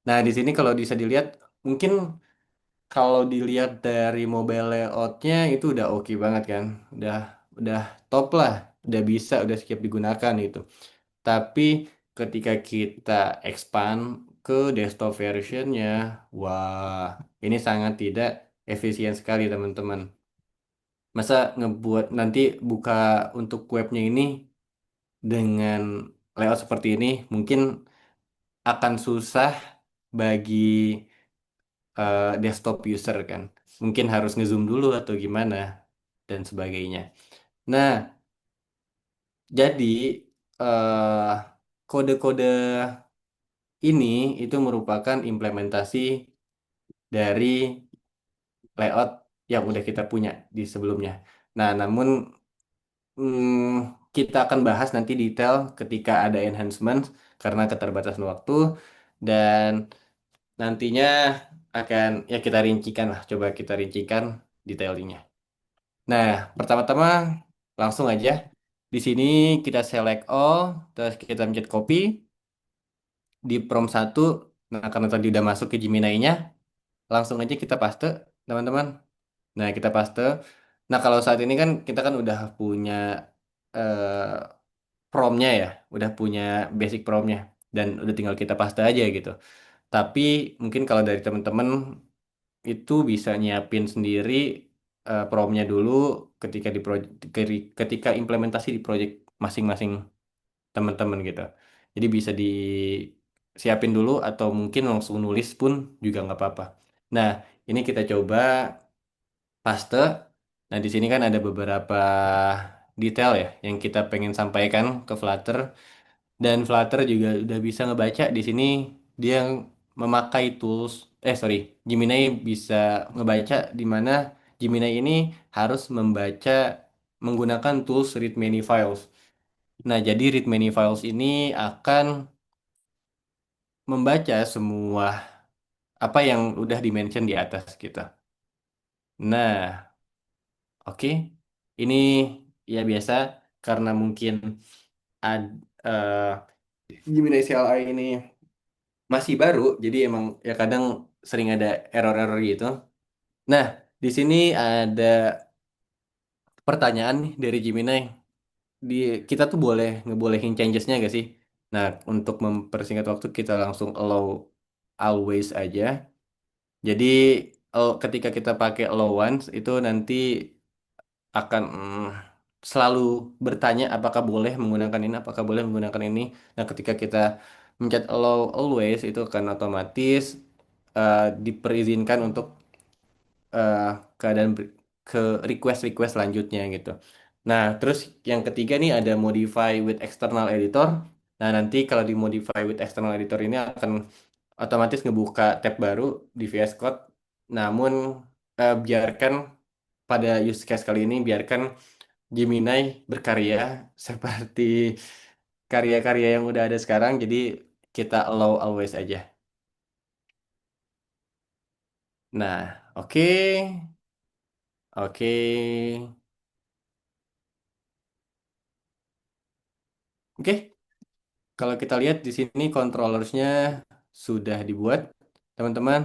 Nah, di sini kalau bisa dilihat, mungkin kalau dilihat dari mobile layoutnya itu udah oke banget kan, udah top lah, udah siap digunakan itu. Tapi ketika kita expand ke desktop versionnya, wah, ini sangat tidak efisien sekali teman-teman. Masa ngebuat nanti buka untuk webnya ini dengan layout seperti ini, mungkin akan susah bagi desktop user kan. Mungkin harus ngezoom dulu atau gimana dan sebagainya. Nah, jadi eh, kode-kode ini itu merupakan implementasi dari layout yang udah kita punya di sebelumnya. Nah, namun kita akan bahas nanti detail ketika ada enhancement karena keterbatasan waktu dan nantinya akan ya kita rincikan lah, coba kita rincikan detailnya. Nah, pertama-tama langsung aja di sini kita select all, terus kita pencet copy di prompt satu. Nah, karena tadi udah masuk ke Gemini-nya, langsung aja kita paste, teman-teman. Nah, kita paste. Nah, kalau saat ini kan kita kan udah punya eh, promnya ya, udah punya basic promnya dan udah tinggal kita paste aja gitu. Tapi mungkin kalau dari teman-teman itu bisa nyiapin sendiri promnya dulu ketika ketika implementasi di project masing-masing teman-teman gitu. Jadi bisa disiapin dulu atau mungkin langsung nulis pun juga nggak apa-apa. Nah, ini kita coba paste. Nah, di sini kan ada beberapa detail ya yang kita pengen sampaikan ke Flutter. Dan Flutter juga udah bisa ngebaca di sini dia memakai tools, sorry, Gemini bisa ngebaca di mana Gemini ini harus membaca menggunakan tools read many files. Nah, jadi read many files ini akan membaca semua apa yang udah dimention di atas kita. Nah, oke. Ini ya biasa karena mungkin ad, eh, Gemini CLI ini masih baru, jadi emang ya kadang sering ada error-error gitu. Nah, di sini ada pertanyaan nih dari Gemini. Di kita tuh boleh ngebolehin changesnya gak sih? Nah, untuk mempersingkat waktu kita langsung allow always aja. Jadi ketika kita pakai allow once itu nanti akan selalu bertanya apakah boleh menggunakan ini, apakah boleh menggunakan ini. Nah, ketika kita mencet allow always itu akan otomatis diperizinkan untuk eh, keadaan ke request-request selanjutnya gitu. Nah, terus yang ketiga nih ada modify with external editor. Nah, nanti kalau di modify with external editor ini akan otomatis ngebuka tab baru di VS Code. Namun biarkan pada use case kali ini biarkan Gemini berkarya seperti karya-karya yang udah ada sekarang. Jadi kita allow always aja. Nah, oke. Oke. Oke, kalau kita lihat di sini controllersnya sudah dibuat, teman-teman,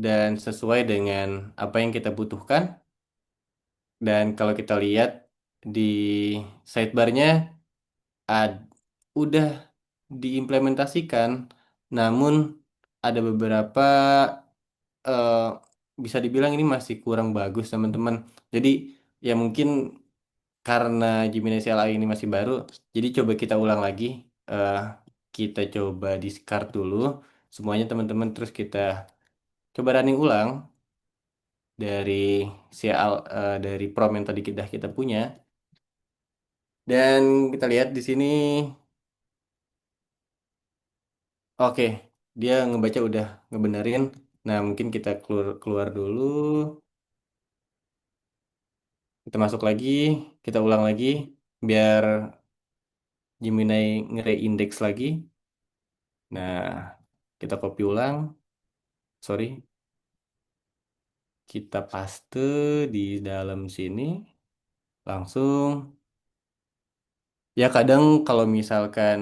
dan sesuai dengan apa yang kita butuhkan. Dan kalau kita lihat di sidebarnya ad- udah diimplementasikan, namun ada beberapa eh, bisa dibilang ini masih kurang bagus, teman-teman. Jadi ya mungkin karena Gemini CLI ini masih baru, jadi coba kita ulang lagi. eh kita coba discard dulu semuanya teman-teman, terus kita coba running ulang dari dari prompt yang tadi kita punya. Dan kita lihat di sini, oke, dia ngebaca udah ngebenerin. Nah, mungkin kita keluar keluar dulu, kita masuk lagi, kita ulang lagi biar Gemini nge-index lagi. Nah, kita copy ulang. Sorry, kita paste di dalam sini langsung. Ya kadang kalau misalkan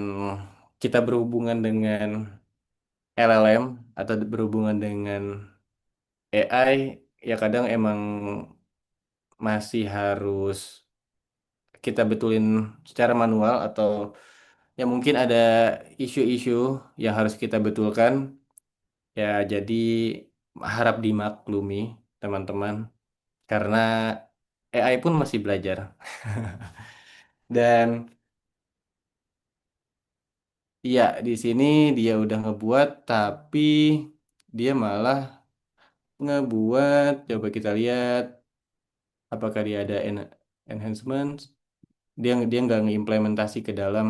kita berhubungan dengan LLM atau berhubungan dengan AI, ya kadang emang masih harus kita betulin secara manual atau ya mungkin ada isu-isu yang harus kita betulkan. Ya jadi harap dimaklumi teman-teman karena AI pun masih belajar. Dan iya, di sini dia udah ngebuat, tapi dia malah ngebuat. Coba kita lihat, apakah dia ada enhancement? Dia dia nggak ngeimplementasi ke dalam.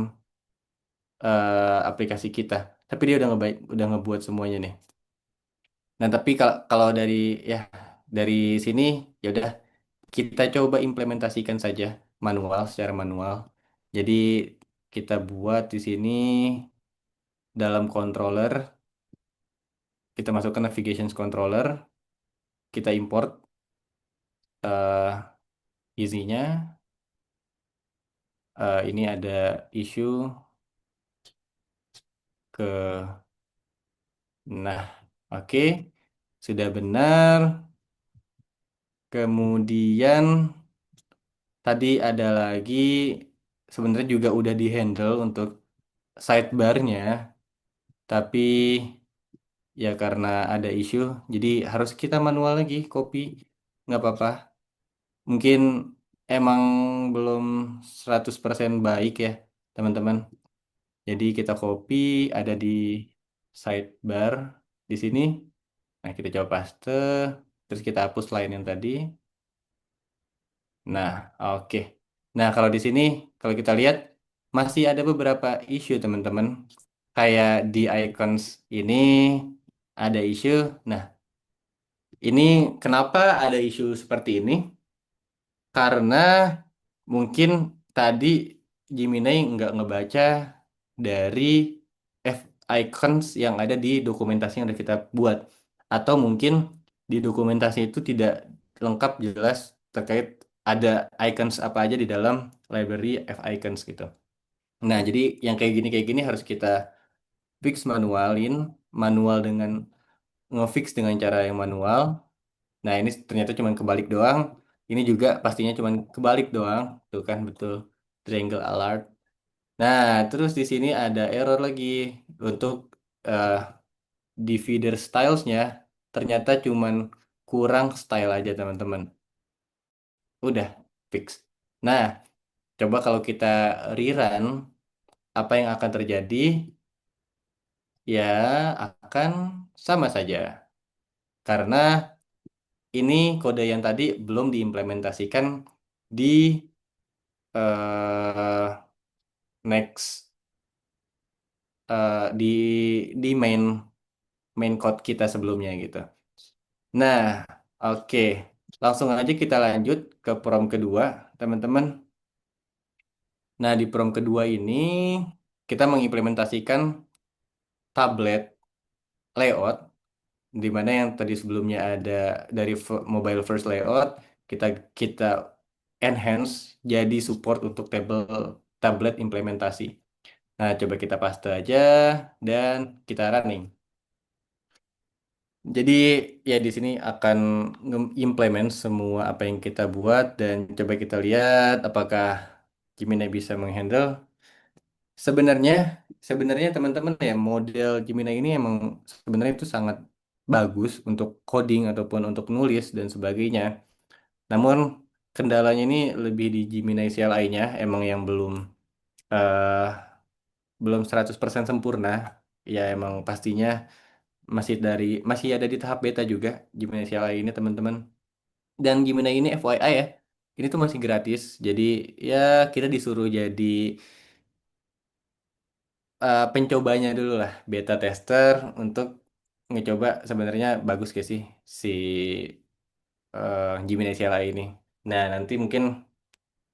aplikasi kita. Tapi dia udah udah ngebuat semuanya nih. Nah, tapi kalau dari ya dari sini ya udah kita coba implementasikan saja manual secara manual. Jadi kita buat di sini dalam controller, kita masukkan navigation controller, kita import isinya. Ini ada issue ke, nah, oke, sudah benar. Kemudian tadi ada lagi sebenarnya juga udah di handle untuk sidebarnya, tapi ya karena ada isu, jadi harus kita manual lagi copy. Nggak apa-apa. Mungkin emang belum 100% baik ya, teman-teman. Jadi kita copy ada di sidebar di sini. Nah, kita coba paste, terus kita hapus line yang tadi. Nah, oke. Nah, kalau di sini, kalau kita lihat, masih ada beberapa isu, teman-teman. Kayak di icons ini ada isu. Nah, ini kenapa ada isu seperti ini? Karena mungkin tadi Gemini nggak ngebaca dari F icons yang ada di dokumentasi yang udah kita buat. Atau mungkin di dokumentasi itu tidak lengkap jelas terkait ada icons apa aja di dalam library F icons gitu. Nah, jadi yang kayak gini harus kita fix manual dengan ngefix dengan cara yang manual. Nah, ini ternyata cuma kebalik doang. Ini juga pastinya cuma kebalik doang. Tuh kan, betul. Triangle alert. Nah, terus di sini ada error lagi untuk eh, divider stylesnya. Ternyata cuma kurang style aja, teman-teman. Udah, fix. Nah, coba kalau kita rerun, apa yang akan terjadi? Ya, akan sama saja. Karena ini kode yang tadi belum diimplementasikan di next di main main code kita sebelumnya gitu. Nah, oke. Langsung aja kita lanjut ke prompt kedua, teman-teman. Nah, di prompt kedua ini kita mengimplementasikan tablet layout di mana yang tadi sebelumnya ada dari mobile first layout kita kita enhance jadi support untuk tablet implementasi. Nah, coba kita paste aja dan kita running. Jadi ya di sini akan implement semua apa yang kita buat dan coba kita lihat apakah Gemini bisa menghandle. Sebenarnya sebenarnya teman-teman ya model Gemini ini emang sebenarnya itu sangat bagus untuk coding ataupun untuk nulis dan sebagainya. Namun kendalanya ini lebih di Gemini CLI-nya emang yang eh, belum 100% sempurna. Ya emang pastinya masih ada di tahap beta juga Gemini CLI ini teman-teman. Dan Gemini ini FYI ya, ini tuh masih gratis. Jadi ya kita disuruh jadi pencobanya dulu lah, beta tester untuk ngecoba sebenarnya bagus gak sih si Gemini CLI ini. Nah, nanti mungkin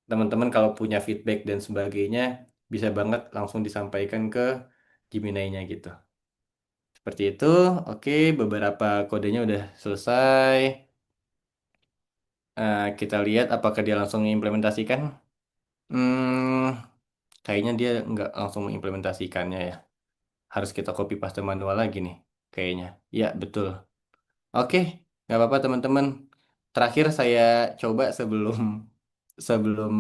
teman-teman kalau punya feedback dan sebagainya bisa banget langsung disampaikan ke Gemini-nya gitu. Seperti itu. Oke, beberapa kodenya udah selesai. Kita lihat apakah dia langsung mengimplementasikan. Hmm, kayaknya dia nggak langsung mengimplementasikannya ya. Harus kita copy paste manual lagi nih, kayaknya. Ya, betul. Oke, nggak apa-apa teman-teman. Terakhir saya coba sebelum sebelum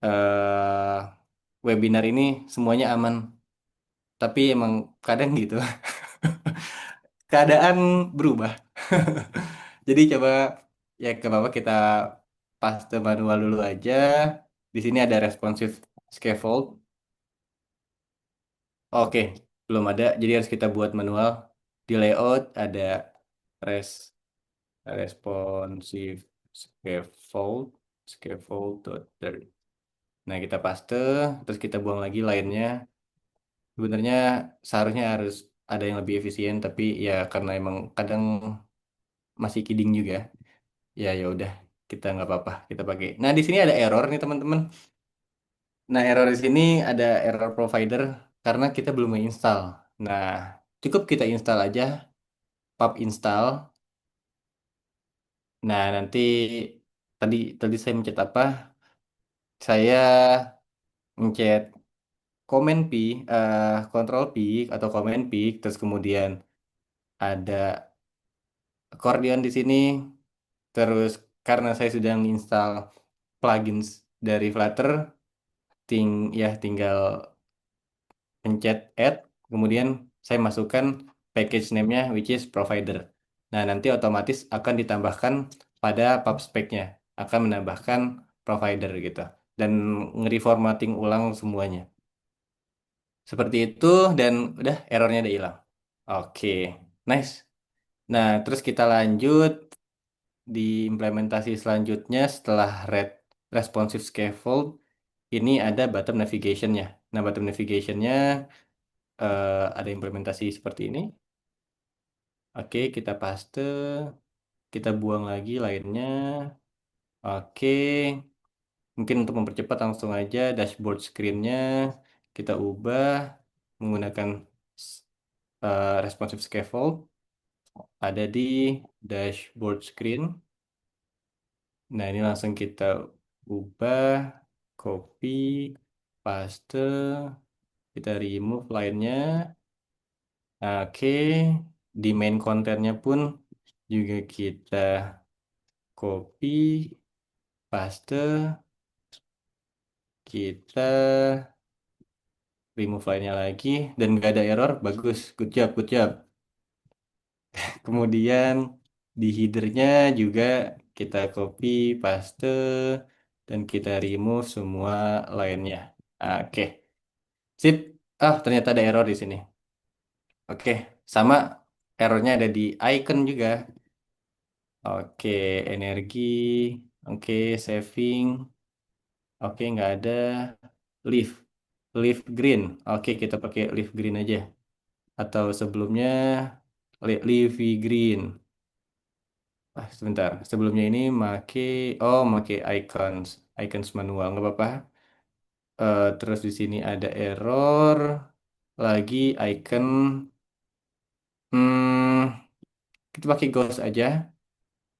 eh, webinar ini semuanya aman. Tapi emang kadang gitu, keadaan berubah. Jadi coba ya ke bawah kita paste manual dulu aja. Di sini ada responsive scaffold. Oke, belum ada. Jadi harus kita buat manual. Di layout ada res responsive scaffold scaffold. Nah, kita paste, terus kita buang lagi lainnya. Sebenarnya seharusnya harus ada yang lebih efisien, tapi ya karena emang kadang masih kidding juga. Ya ya udah, kita nggak apa-apa, kita pakai. Nah, di sini ada error nih teman-teman. Nah, error di sini ada error provider karena kita belum menginstal. Nah, cukup kita install aja pub install. Nah, nanti tadi tadi saya mencet apa? Saya mencet command P, control P atau command P, terus kemudian ada accordion di sini. Terus karena saya sudah menginstal plugins dari Flutter, tinggal pencet add, kemudian saya masukkan package name-nya which is provider. Nah, nanti otomatis akan ditambahkan pada pub spec-nya, akan menambahkan provider gitu. Dan nge-reformatting ulang semuanya. Seperti itu dan udah errornya udah hilang. Oke, nice. Nah, terus kita lanjut di implementasi selanjutnya setelah responsive scaffold, ini ada bottom navigation-nya. Nah, bottom navigation-nya ada implementasi seperti ini. Oke, kita paste, kita buang lagi lainnya. Oke, mungkin untuk mempercepat langsung aja dashboard screen-nya kita ubah menggunakan responsive scaffold. Ada di dashboard screen. Nah, ini langsung kita ubah, copy, paste, kita remove lainnya. Oke, di main kontennya pun juga kita copy, paste, kita remove lainnya lagi, dan nggak ada error, bagus, good job, good job. Kemudian di headernya juga kita copy, paste, dan kita remove semua lainnya. Oke, sip. Ah, ternyata ada error di sini. Oke, sama errornya ada di icon juga. Oke, energi. Oke, saving. Oke, nggak ada. Leaf. Leaf green. Oke, kita pakai leaf green aja. Atau sebelumnya leafy green. Ah, sebentar. Sebelumnya ini make icons. Icons manual, nggak apa-apa. Terus di sini ada error. Lagi icon. Hmm, kita pakai ghost aja.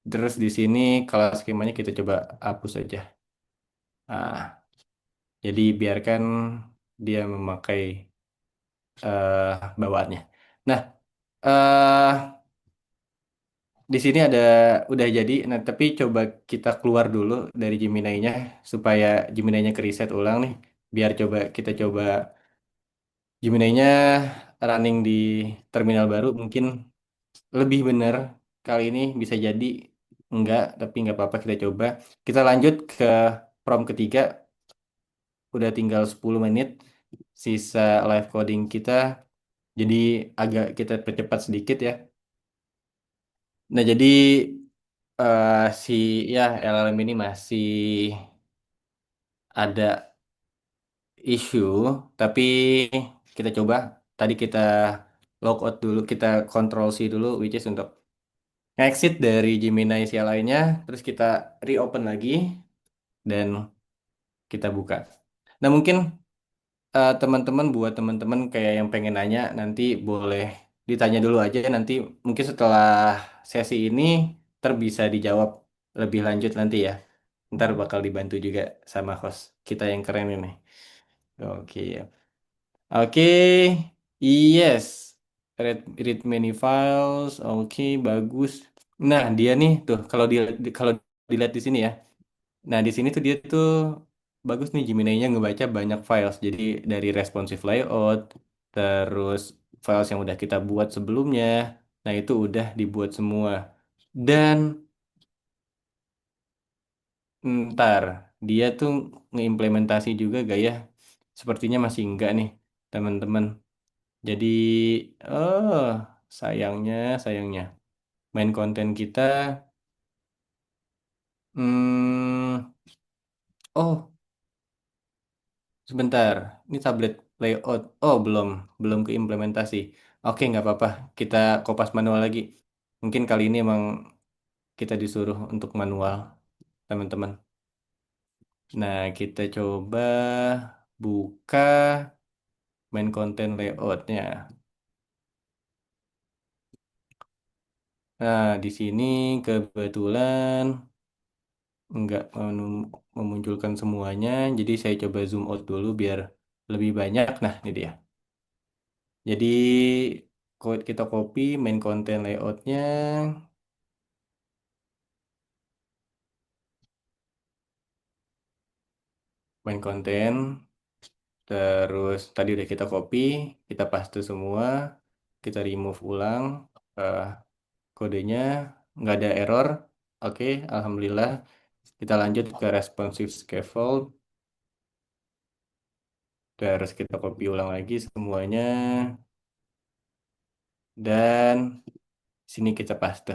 Terus di sini kalau skemanya kita coba hapus aja. Nah, jadi biarkan dia memakai eh bawaannya. Nah, eh di sini udah jadi. Nah, tapi coba kita keluar dulu dari Gemini-nya supaya Gemini-nya ke reset ulang nih. Biar kita coba Gemini-nya running di terminal baru mungkin lebih benar. Kali ini bisa jadi enggak, tapi nggak apa-apa kita coba. Kita lanjut ke prompt ketiga. Udah tinggal 10 menit sisa live coding kita. Jadi agak kita percepat sedikit ya. Nah, jadi si ya LLM ini masih ada issue, tapi kita coba. Tadi kita logout dulu, kita control C dulu, which is untuk exit dari Gemini CLI-nya, terus kita reopen lagi dan kita buka. Nah, mungkin teman-teman buat teman-teman kayak yang pengen nanya nanti boleh ditanya dulu aja nanti mungkin setelah sesi ini bisa dijawab lebih lanjut nanti ya. Ntar bakal dibantu juga sama host kita yang keren ini. Oke. Oke, yes. Read many files. Oke, bagus. Nah, dia nih tuh kalau dilihat di sini ya. Nah, di sini tuh dia tuh bagus nih Gemini-nya ngebaca banyak files. Jadi dari responsive layout, terus files yang udah kita buat sebelumnya. Nah, itu udah dibuat semua. Dan ntar dia tuh ngeimplementasi juga gak ya? Sepertinya masih enggak nih, teman-teman. Jadi, oh, sayangnya, sayangnya. Main konten kita, hmm, oh, sebentar. Ini tablet. layout. Oh, belum, belum ke implementasi. Oke, nggak apa-apa. Kita kopas manual lagi. Mungkin kali ini emang kita disuruh untuk manual, teman-teman. Nah, kita coba buka main konten layoutnya. Nah, di sini kebetulan nggak memunculkan semuanya, jadi saya coba zoom out dulu biar lebih banyak. Nah, ini dia. Jadi kita copy main konten layoutnya, main konten, terus tadi udah kita copy, kita paste semua, kita remove ulang eh, kodenya, nggak ada error. Oke, alhamdulillah. Kita lanjut ke responsive scaffold, terus kita copy ulang lagi semuanya, dan sini kita paste.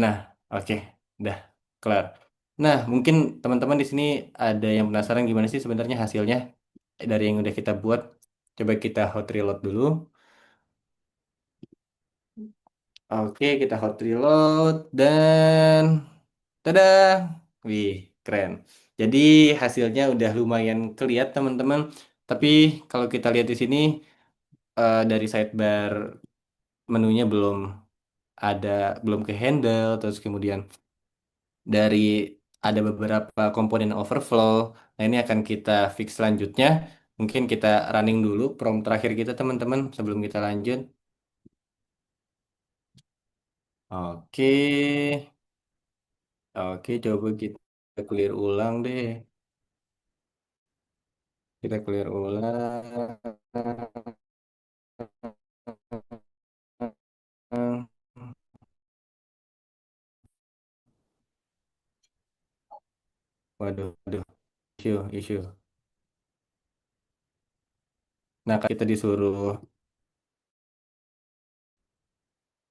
Nah, oke, udah kelar. Nah, mungkin teman-teman di sini ada yang penasaran gimana sih sebenarnya hasilnya dari yang udah kita buat. Coba kita hot reload dulu. Oke, kita hot reload dan tada! Wih, keren. Jadi hasilnya udah lumayan kelihatan teman-teman. Tapi kalau kita lihat di sini dari sidebar menunya ada, belum ke handle, terus kemudian dari ada beberapa komponen overflow. Nah, ini akan kita fix selanjutnya. Mungkin kita running dulu prompt terakhir kita teman-teman sebelum kita lanjut. Oke, oke, coba kita clear ulang deh. Kita clear ulang. Waduh, waduh, isu. Nah, kita disuruh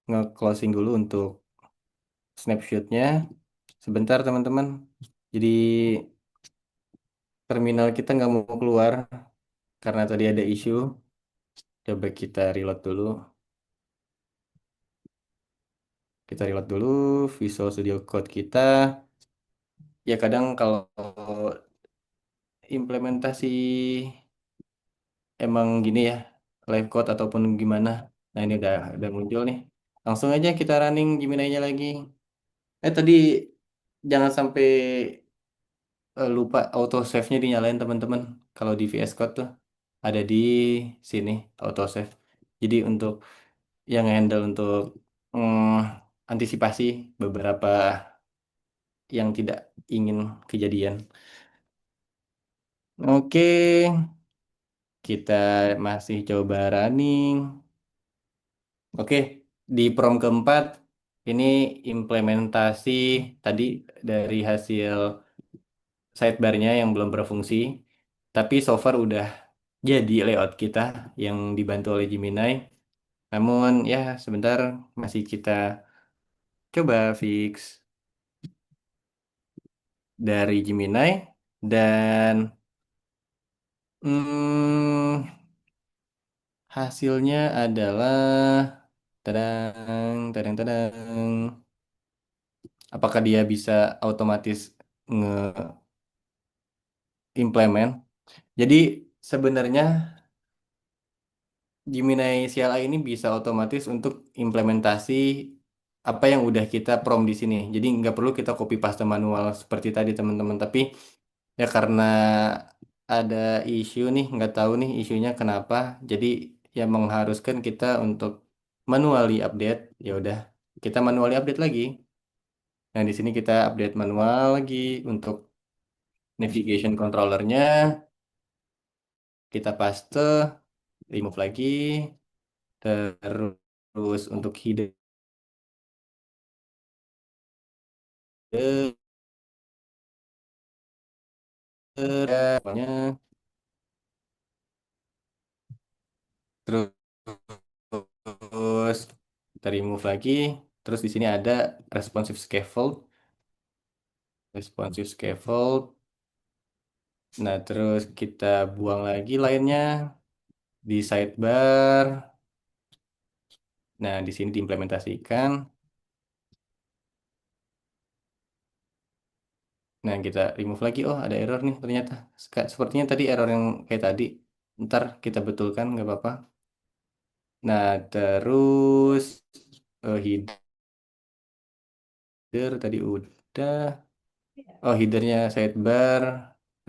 nge-closing dulu untuk snapshotnya. Sebentar teman-teman. Jadi terminal kita nggak mau keluar karena tadi ada isu. Coba kita reload dulu. Kita reload dulu Visual Studio Code kita. Ya kadang kalau implementasi emang gini ya, live code ataupun gimana. Nah ini udah muncul nih. Langsung aja kita running Gemini-nya lagi. Tadi jangan sampai lupa auto save-nya dinyalain teman-teman. Kalau di VS Code tuh ada di sini auto save. Jadi untuk yang handle untuk antisipasi beberapa yang tidak ingin kejadian. Oke, kita masih coba running. Oke, di prom keempat ini implementasi tadi dari hasil sidebar-nya yang belum berfungsi. Tapi so far udah jadi layout kita yang dibantu oleh Gemini. Namun ya sebentar masih kita coba fix dari Gemini dan hmm, hasilnya adalah tadang, tadang, tadang. Apakah dia bisa otomatis nge-implement? Jadi sebenarnya Gemini CLI ini bisa otomatis untuk implementasi apa yang udah kita prompt di sini. Jadi nggak perlu kita copy paste manual seperti tadi teman-teman. Tapi ya karena ada isu nih, nggak tahu nih isunya kenapa. Jadi ya mengharuskan kita untuk manually update. Ya udah, kita manually update lagi. Nah di sini kita update manual lagi untuk navigation controllernya. Kita paste, remove lagi. Terus untuk header pokoknya terus kita remove lagi. Terus di sini ada responsive scaffold, responsive scaffold. Nah, terus kita buang lagi lainnya di sidebar. Nah, di sini diimplementasikan. Nah, kita remove lagi. Oh, ada error nih ternyata. Sepertinya tadi error yang kayak tadi. Ntar kita betulkan, nggak apa-apa. Nah, terus header tadi udah. Oh, headernya sidebar,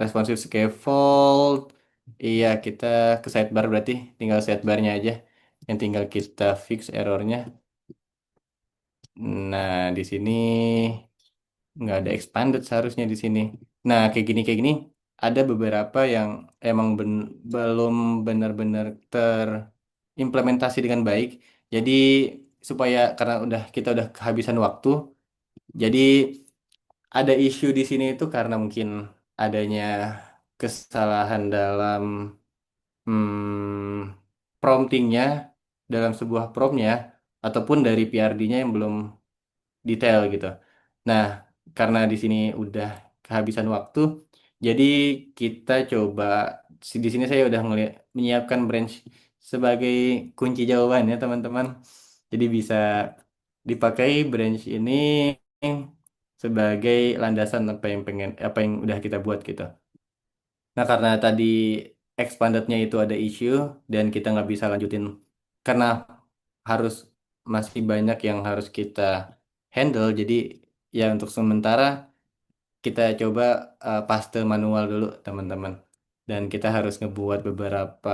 responsive scaffold. Iya, kita ke sidebar berarti tinggal sidebarnya aja. Yang tinggal kita fix errornya. Nah, di sini nggak ada expanded seharusnya di sini. Nah, kayak gini ada beberapa yang emang belum benar-benar terimplementasi dengan baik. Jadi supaya karena kita udah kehabisan waktu, jadi ada isu di sini itu karena mungkin adanya kesalahan dalam promptingnya dalam sebuah promptnya ataupun dari PRD-nya yang belum detail gitu. Nah, karena di sini udah kehabisan waktu, jadi kita coba di sini saya udah menyiapkan branch sebagai kunci jawabannya teman-teman. Jadi bisa dipakai branch ini sebagai landasan apa yang udah kita buat gitu. Nah, karena tadi expandednya itu ada issue dan kita nggak bisa lanjutin karena harus masih banyak yang harus kita handle. Jadi ya untuk sementara kita coba paste manual dulu teman-teman. Dan kita harus ngebuat beberapa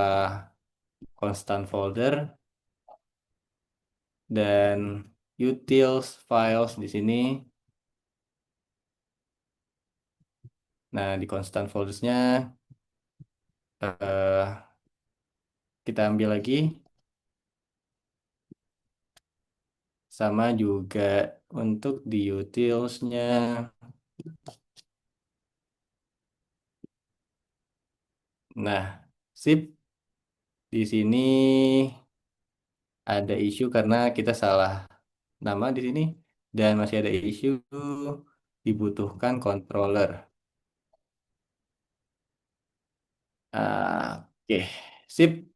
constant folder dan utils files di sini. Nah, di constant foldersnya eh, kita ambil lagi sama juga untuk di utilsnya. Nah, sip. Di sini ada isu karena kita salah nama di sini dan masih ada isu dibutuhkan controller. Oke, sip.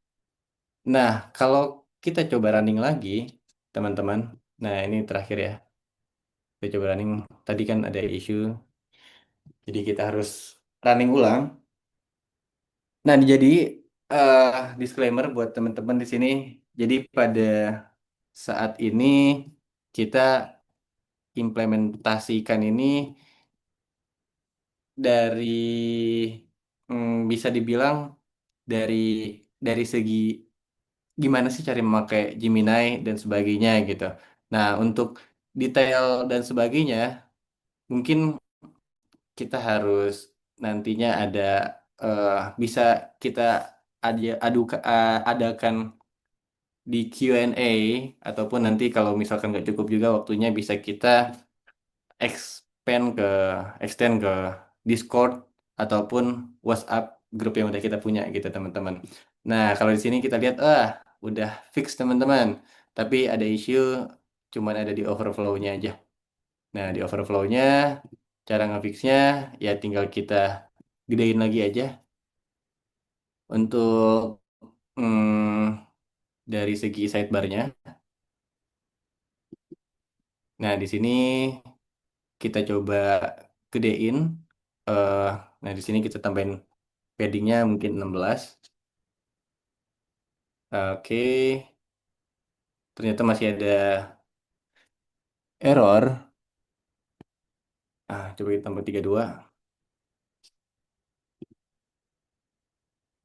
Nah, kalau kita coba running lagi, teman-teman. Nah, ini terakhir ya. Kita coba running. Tadi kan ada isu, jadi kita harus running ulang. Nah, jadi eh, disclaimer buat teman-teman di sini. Jadi pada saat ini kita implementasikan ini dari bisa dibilang dari segi gimana sih cari memakai Gemini dan sebagainya gitu. Nah, untuk detail dan sebagainya mungkin kita harus nantinya ada eh, bisa kita adakan di Q&A ataupun nanti kalau misalkan nggak cukup juga waktunya bisa kita expand ke extend ke Discord ataupun WhatsApp grup yang udah kita punya gitu teman-teman. Nah, kalau di sini kita lihat udah fix teman-teman. Tapi ada issue cuman ada di overflow-nya aja. Nah, di overflow-nya cara ngefixnya ya tinggal kita gedein lagi aja untuk dari segi sidebar-nya. Nah, di sini kita coba gedein. eh nah, di sini kita tambahin paddingnya mungkin 16. Oke, ternyata masih ada error. Coba kita tambah 32.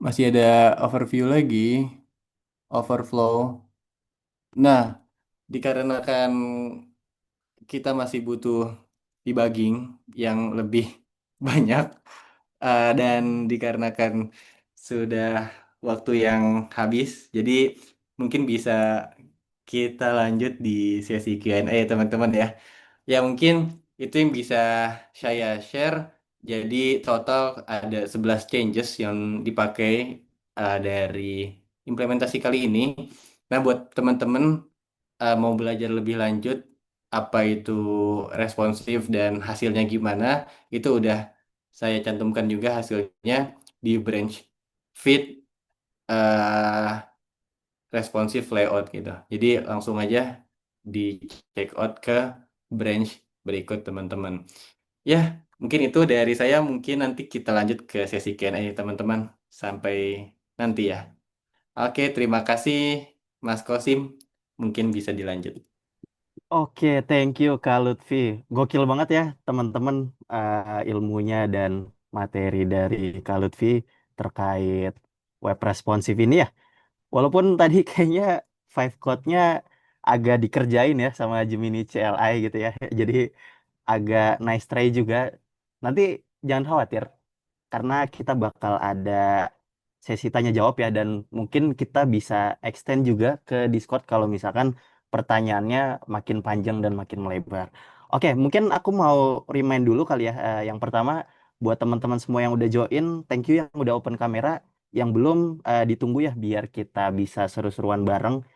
Masih ada overview lagi, overflow. Nah, dikarenakan kita masih butuh debugging yang lebih banyak dan dikarenakan sudah waktu yang habis, jadi mungkin bisa kita lanjut di sesi Q&A ya teman-teman ya. Ya mungkin itu yang bisa saya share. Jadi total ada 11 changes yang dipakai dari implementasi kali ini. Nah, buat teman-teman mau belajar lebih lanjut apa itu responsif dan hasilnya gimana, itu udah saya cantumkan juga hasilnya di branch feed eh responsive layout gitu. Jadi langsung aja di check out ke branch berikut teman-teman. Ya, mungkin itu dari saya. Mungkin nanti kita lanjut ke sesi Q&A teman-teman. Sampai nanti ya. Oke, terima kasih Mas Kosim. Mungkin bisa dilanjut. Oke, thank you Kak Lutfi. Gokil banget ya teman-teman, ilmunya dan materi dari Kak Lutfi terkait web responsif ini ya. Walaupun tadi kayaknya five code-nya agak dikerjain ya sama Gemini CLI gitu ya. Jadi agak nice try juga. Nanti jangan khawatir karena kita bakal ada sesi tanya jawab ya, dan mungkin kita bisa extend juga ke Discord kalau misalkan pertanyaannya makin panjang dan makin melebar. Oke, mungkin aku mau remind dulu kali ya. Yang pertama, buat teman-teman semua yang udah join, thank you yang udah open kamera. Yang belum, ditunggu ya biar kita bisa seru-seruan bareng.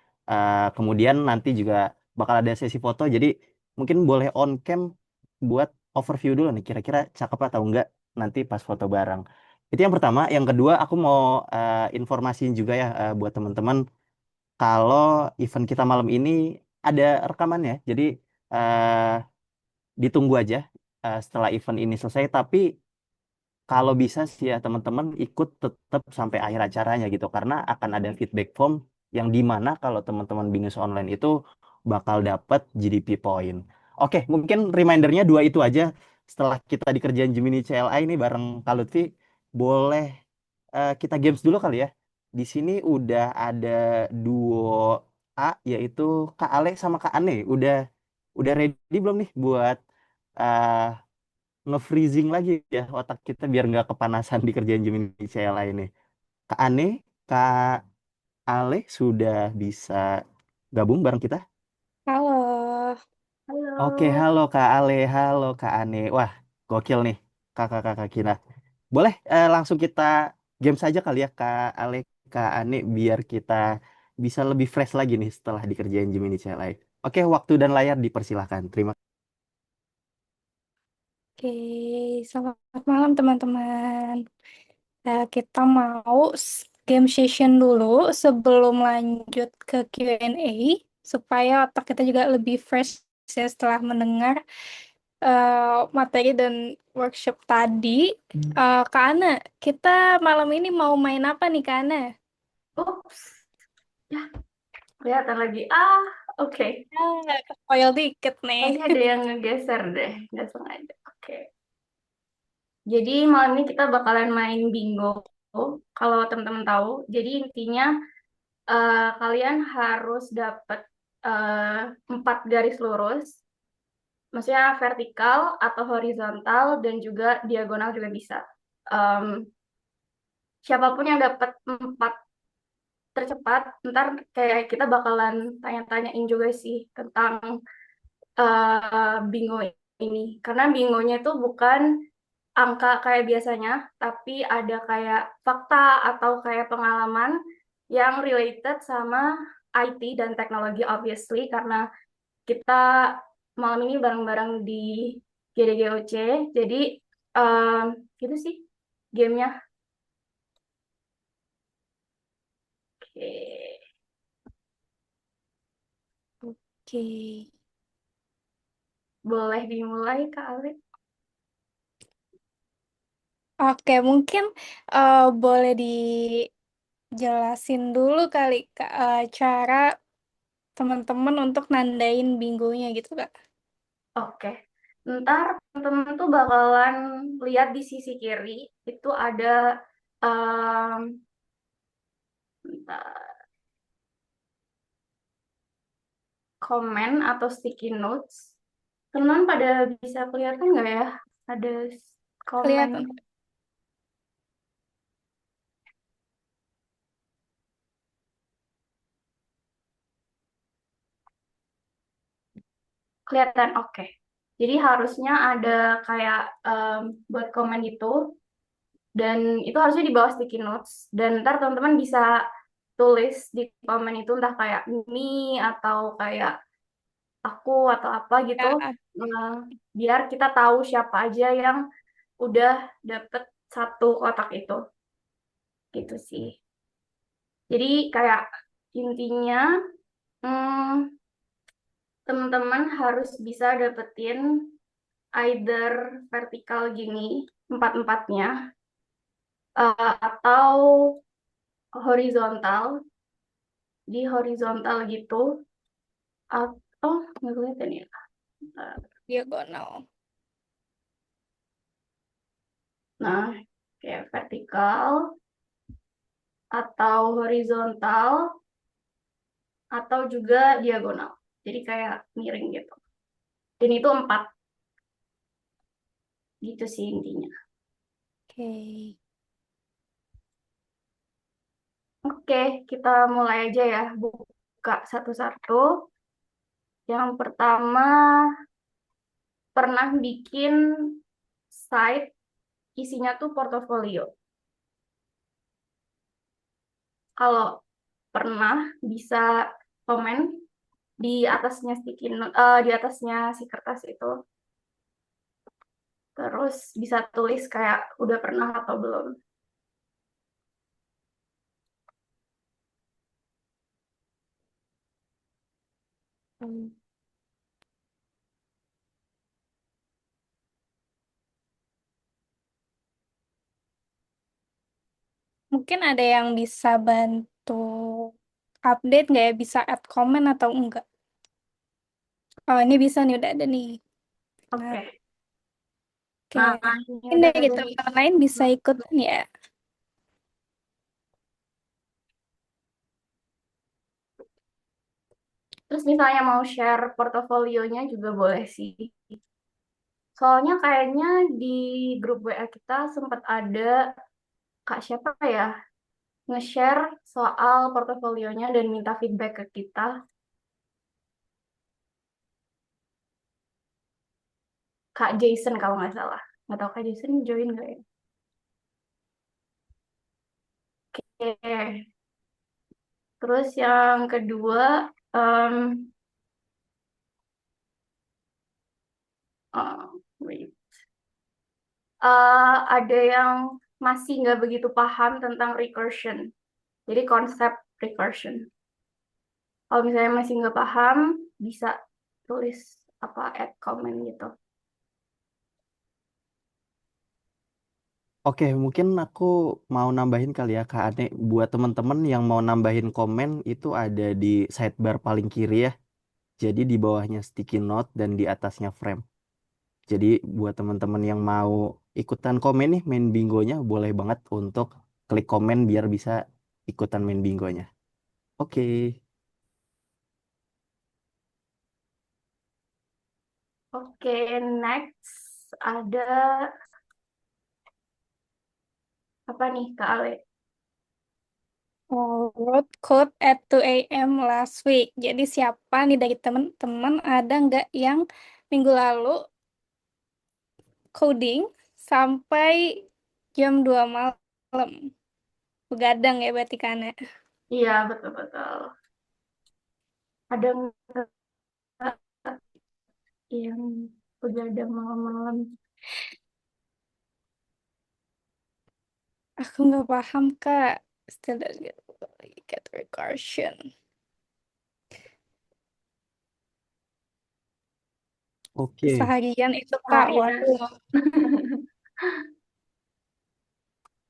Kemudian nanti juga bakal ada sesi foto, jadi mungkin boleh on cam buat overview dulu nih kira-kira cakep atau enggak nanti pas foto bareng. Itu yang pertama. Yang kedua, aku mau informasiin juga ya, buat teman-teman kalau event kita malam ini ada rekamannya. Jadi eh, ditunggu aja setelah event ini selesai. Tapi kalau bisa sih ya teman-teman ikut tetap sampai akhir acaranya gitu, karena akan ada feedback form yang dimana kalau teman-teman binus online itu bakal dapat GDP point. Oke, mungkin remindernya dua itu aja. Setelah kita dikerjain Gemini CLI ini bareng Kak Lutfi, boleh kita games dulu kali ya. Di sini udah ada duo A, yaitu Kak Ale sama Kak Ane. Udah ready belum nih buat eh, nge-freezing lagi ya otak kita biar nggak kepanasan dikerjain Gemini CLI ini. Kak Ane, Kak Ale sudah bisa gabung bareng kita? Halo. Oke, Halo. halo Kak Ale, halo Kak Ane. Wah, gokil nih kakak-kakak kita. Boleh langsung kita game saja kali ya Kak Ale, Kak Ane, biar kita bisa lebih fresh lagi nih setelah dikerjain Gemini CLI. Oke, waktu dan layar dipersilahkan. Terima Oke, selamat malam teman-teman. Kita mau game session dulu sebelum lanjut ke Q&A supaya otak kita juga lebih fresh ya setelah mendengar materi dan workshop tadi. Kak Ana, kita malam ini mau main apa nih Kak Ana? Ups, ya kelihatan lagi. Ah, oke. Spoil dikit nih. Kayaknya ada yang ngegeser deh, nggak sengaja. Oke. Jadi malam ini kita bakalan main bingo. Kalau teman-teman tahu, jadi intinya kalian harus dapat empat garis lurus, maksudnya vertikal atau horizontal dan juga diagonal juga bisa. Em, Siapapun yang dapat empat tercepat, ntar kayak kita bakalan tanya-tanyain juga sih tentang bingo ini. Karena bingonya itu bukan angka kayak biasanya, tapi ada kayak fakta atau kayak pengalaman yang related sama IT dan teknologi obviously, karena kita malam ini bareng-bareng di GDGOC. Jadi um, gitu sih gamenya. Oke. Oke. Boleh dimulai Kak Alif? Oke, mungkin boleh dijelasin dulu kali Kak, cara teman-teman untuk nandain bingonya gitu Kak. Oke. Ntar teman-teman tuh bakalan lihat di sisi kiri itu ada um, komen atau sticky notes. Teman pada bisa kelihatan nggak ya? Ada komen. Kelihatan. Kelihatan, oke. Jadi harusnya ada kayak buat komen itu, dan itu harusnya di bawah sticky notes. Dan ntar teman-teman bisa tulis di komen itu entah kayak me atau kayak aku atau apa gitu. Ya, Biar kita tahu siapa aja yang udah dapet satu kotak itu. Gitu sih. Jadi kayak intinya hmm, teman-teman harus bisa dapetin either vertikal gini, empat-empatnya, atau horizontal, di horizontal gitu, atau nggak kelihatan ya. Eh, Diagonal. Nah, kayak vertikal atau horizontal atau juga diagonal. Jadi kayak miring gitu. Dan itu empat gitu sih intinya. Oke. Oke, kita mulai aja ya. Buka satu-satu. Yang pertama, pernah bikin site isinya tuh portofolio. Kalau pernah, bisa komen di atasnya di atasnya si kertas itu. Terus bisa tulis kayak udah pernah atau belum. Hmm. Mungkin ada yang bisa bantu update nggak ya? Bisa add comment atau enggak? Oh, ini bisa nih, udah ada nih. Nah, Oke. oke. Nah, ini Ini udah gitu, ada. teman lain bisa ikut ya. Terus misalnya mau share portofolionya juga boleh sih. Soalnya kayaknya di grup WA kita sempat ada Kak siapa ya nge-share soal portofolionya dan minta feedback ke kita. Kak Jason kalau nggak salah. Nggak tahu Kak Jason join nggak ya? Oke. Terus yang kedua, em, wait. Ada yang masih nggak begitu paham tentang recursion. Jadi konsep recursion. Kalau misalnya masih nggak paham, bisa tulis apa add comment gitu. Oke, mungkin aku mau nambahin kali ya Kak Ane. Buat teman-teman yang mau nambahin komen itu ada di sidebar paling kiri ya. Jadi di bawahnya sticky note dan di atasnya frame. Jadi buat teman-teman yang mau ikutan komen nih main bingonya, boleh banget untuk klik komen biar bisa ikutan main bingonya. Oke. Oke, next ada apa nih Kak Ale? Oh, wrote code at 2 a.m. last week. Jadi siapa nih dari teman-teman ada nggak yang minggu lalu coding sampai jam 2 malam? Begadang ya berarti kan ya. Iya, betul-betul. Ada nggak yang begadang malam-malam? Aku nggak paham, Kak. Still doesn't get recursion. Oke. Seharian itu, Kak. Harian. Waduh.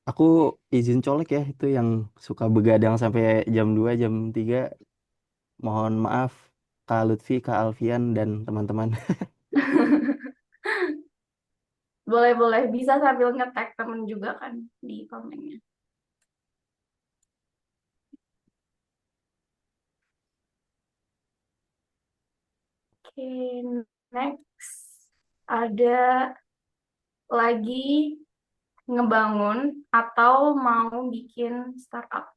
Aku izin colek ya itu yang suka begadang sampai jam 2 jam 3. Mohon maaf Kak Lutfi, Kak Alfian dan teman-teman. Boleh-boleh, bisa sambil nge-tag temen juga kan di komennya. Oke, next. Ada lagi ngebangun atau mau bikin startup.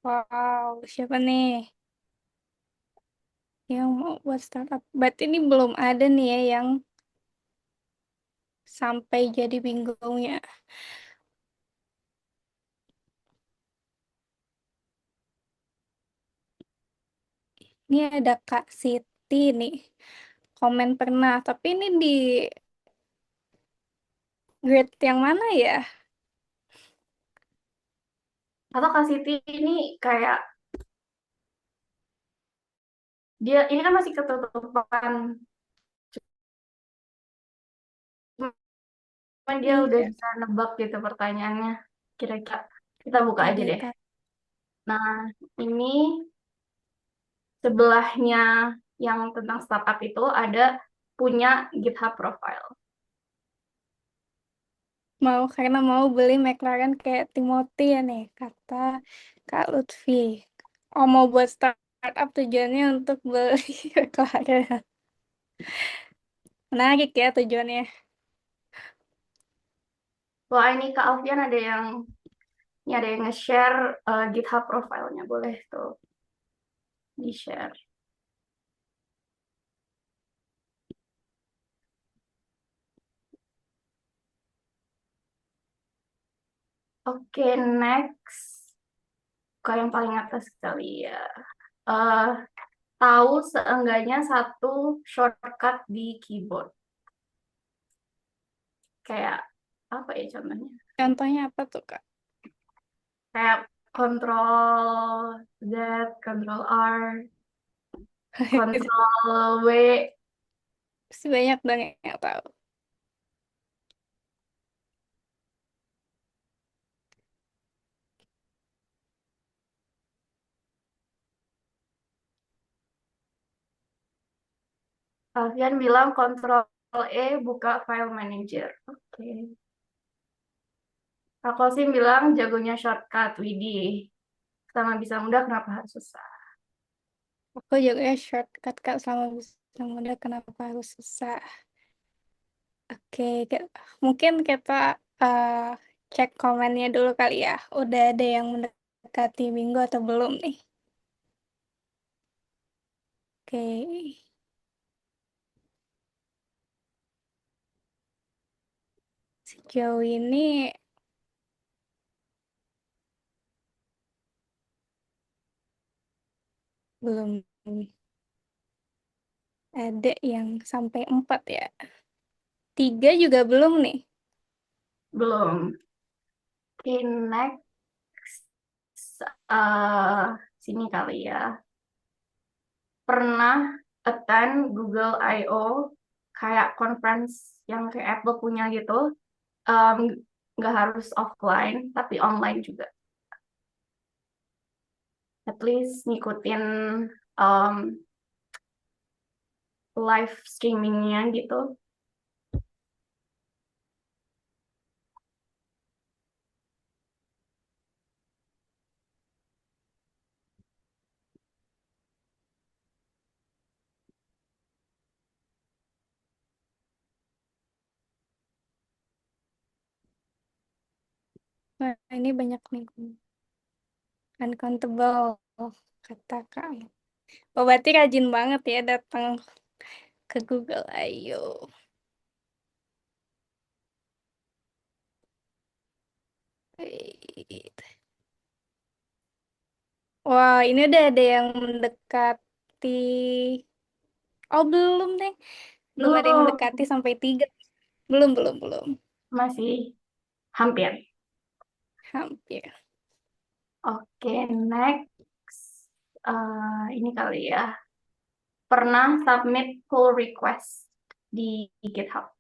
Wow, siapa nih yang mau buat startup? Berarti ini belum ada nih ya yang sampai jadi bingungnya. Ini ada Kak Siti nih. Komen pernah, tapi ini di Grade yang mana ya? Atau Kak Siti ini kayak dia ini kan masih ketutupan, cuman dia udah Iya, bisa nebak gitu pertanyaannya. Kira-kira kita buka oke aja deh deh. Kak. Nah, ini sebelahnya yang tentang startup itu ada punya GitHub profile. Mau karena mau beli McLaren kayak Timothy ya nih, kata Kak Lutfi. Oh, mau buat startup tujuannya untuk beli McLaren. Menarik ya tujuannya. Wah, ini Kak Alfian ada yang nge-share GitHub profile-nya. Boleh tuh di-share. Oke, next. Ke yang paling atas kali ya. Eh, tahu seenggaknya satu shortcut di keyboard. Kayak apa ya contohnya? Contohnya apa tuh Kak? Kayak Control Z, Control R, Control W. Pasti banyak dong yang tahu. Alfian bilang Control E buka file manager. Oke. Aku sih bilang jagonya shortcut, Widih. Sama bisa mudah, kenapa harus susah? Aku juga ya shortcut Kak sama bisa mudah kenapa harus susah. Oke, mungkin kita eh, cek komennya dulu kali ya. Udah ada yang mendekati minggu atau belum nih? Oke, sejauh ini belum ada yang sampai 4 ya. 3 juga belum nih. Belum. Oke, next. eh sini kali ya. Pernah attend Google I/O kayak conference yang kayak Apple punya gitu. Em, nggak harus offline, tapi online juga. At least ngikutin em, live streamingnya gitu. Nah, ini banyak nih. Uncountable, kata Kak. Oh, berarti rajin banget ya datang ke Google. Ayo. Wait. Wah, ini udah ada yang mendekati. Oh, belum deh. Belum ada yang Belum, mendekati sampai 3. Belum, belum, belum. masih hampir. Hampir. Oke, next. Ini kali ya. Pernah submit pull request di GitHub.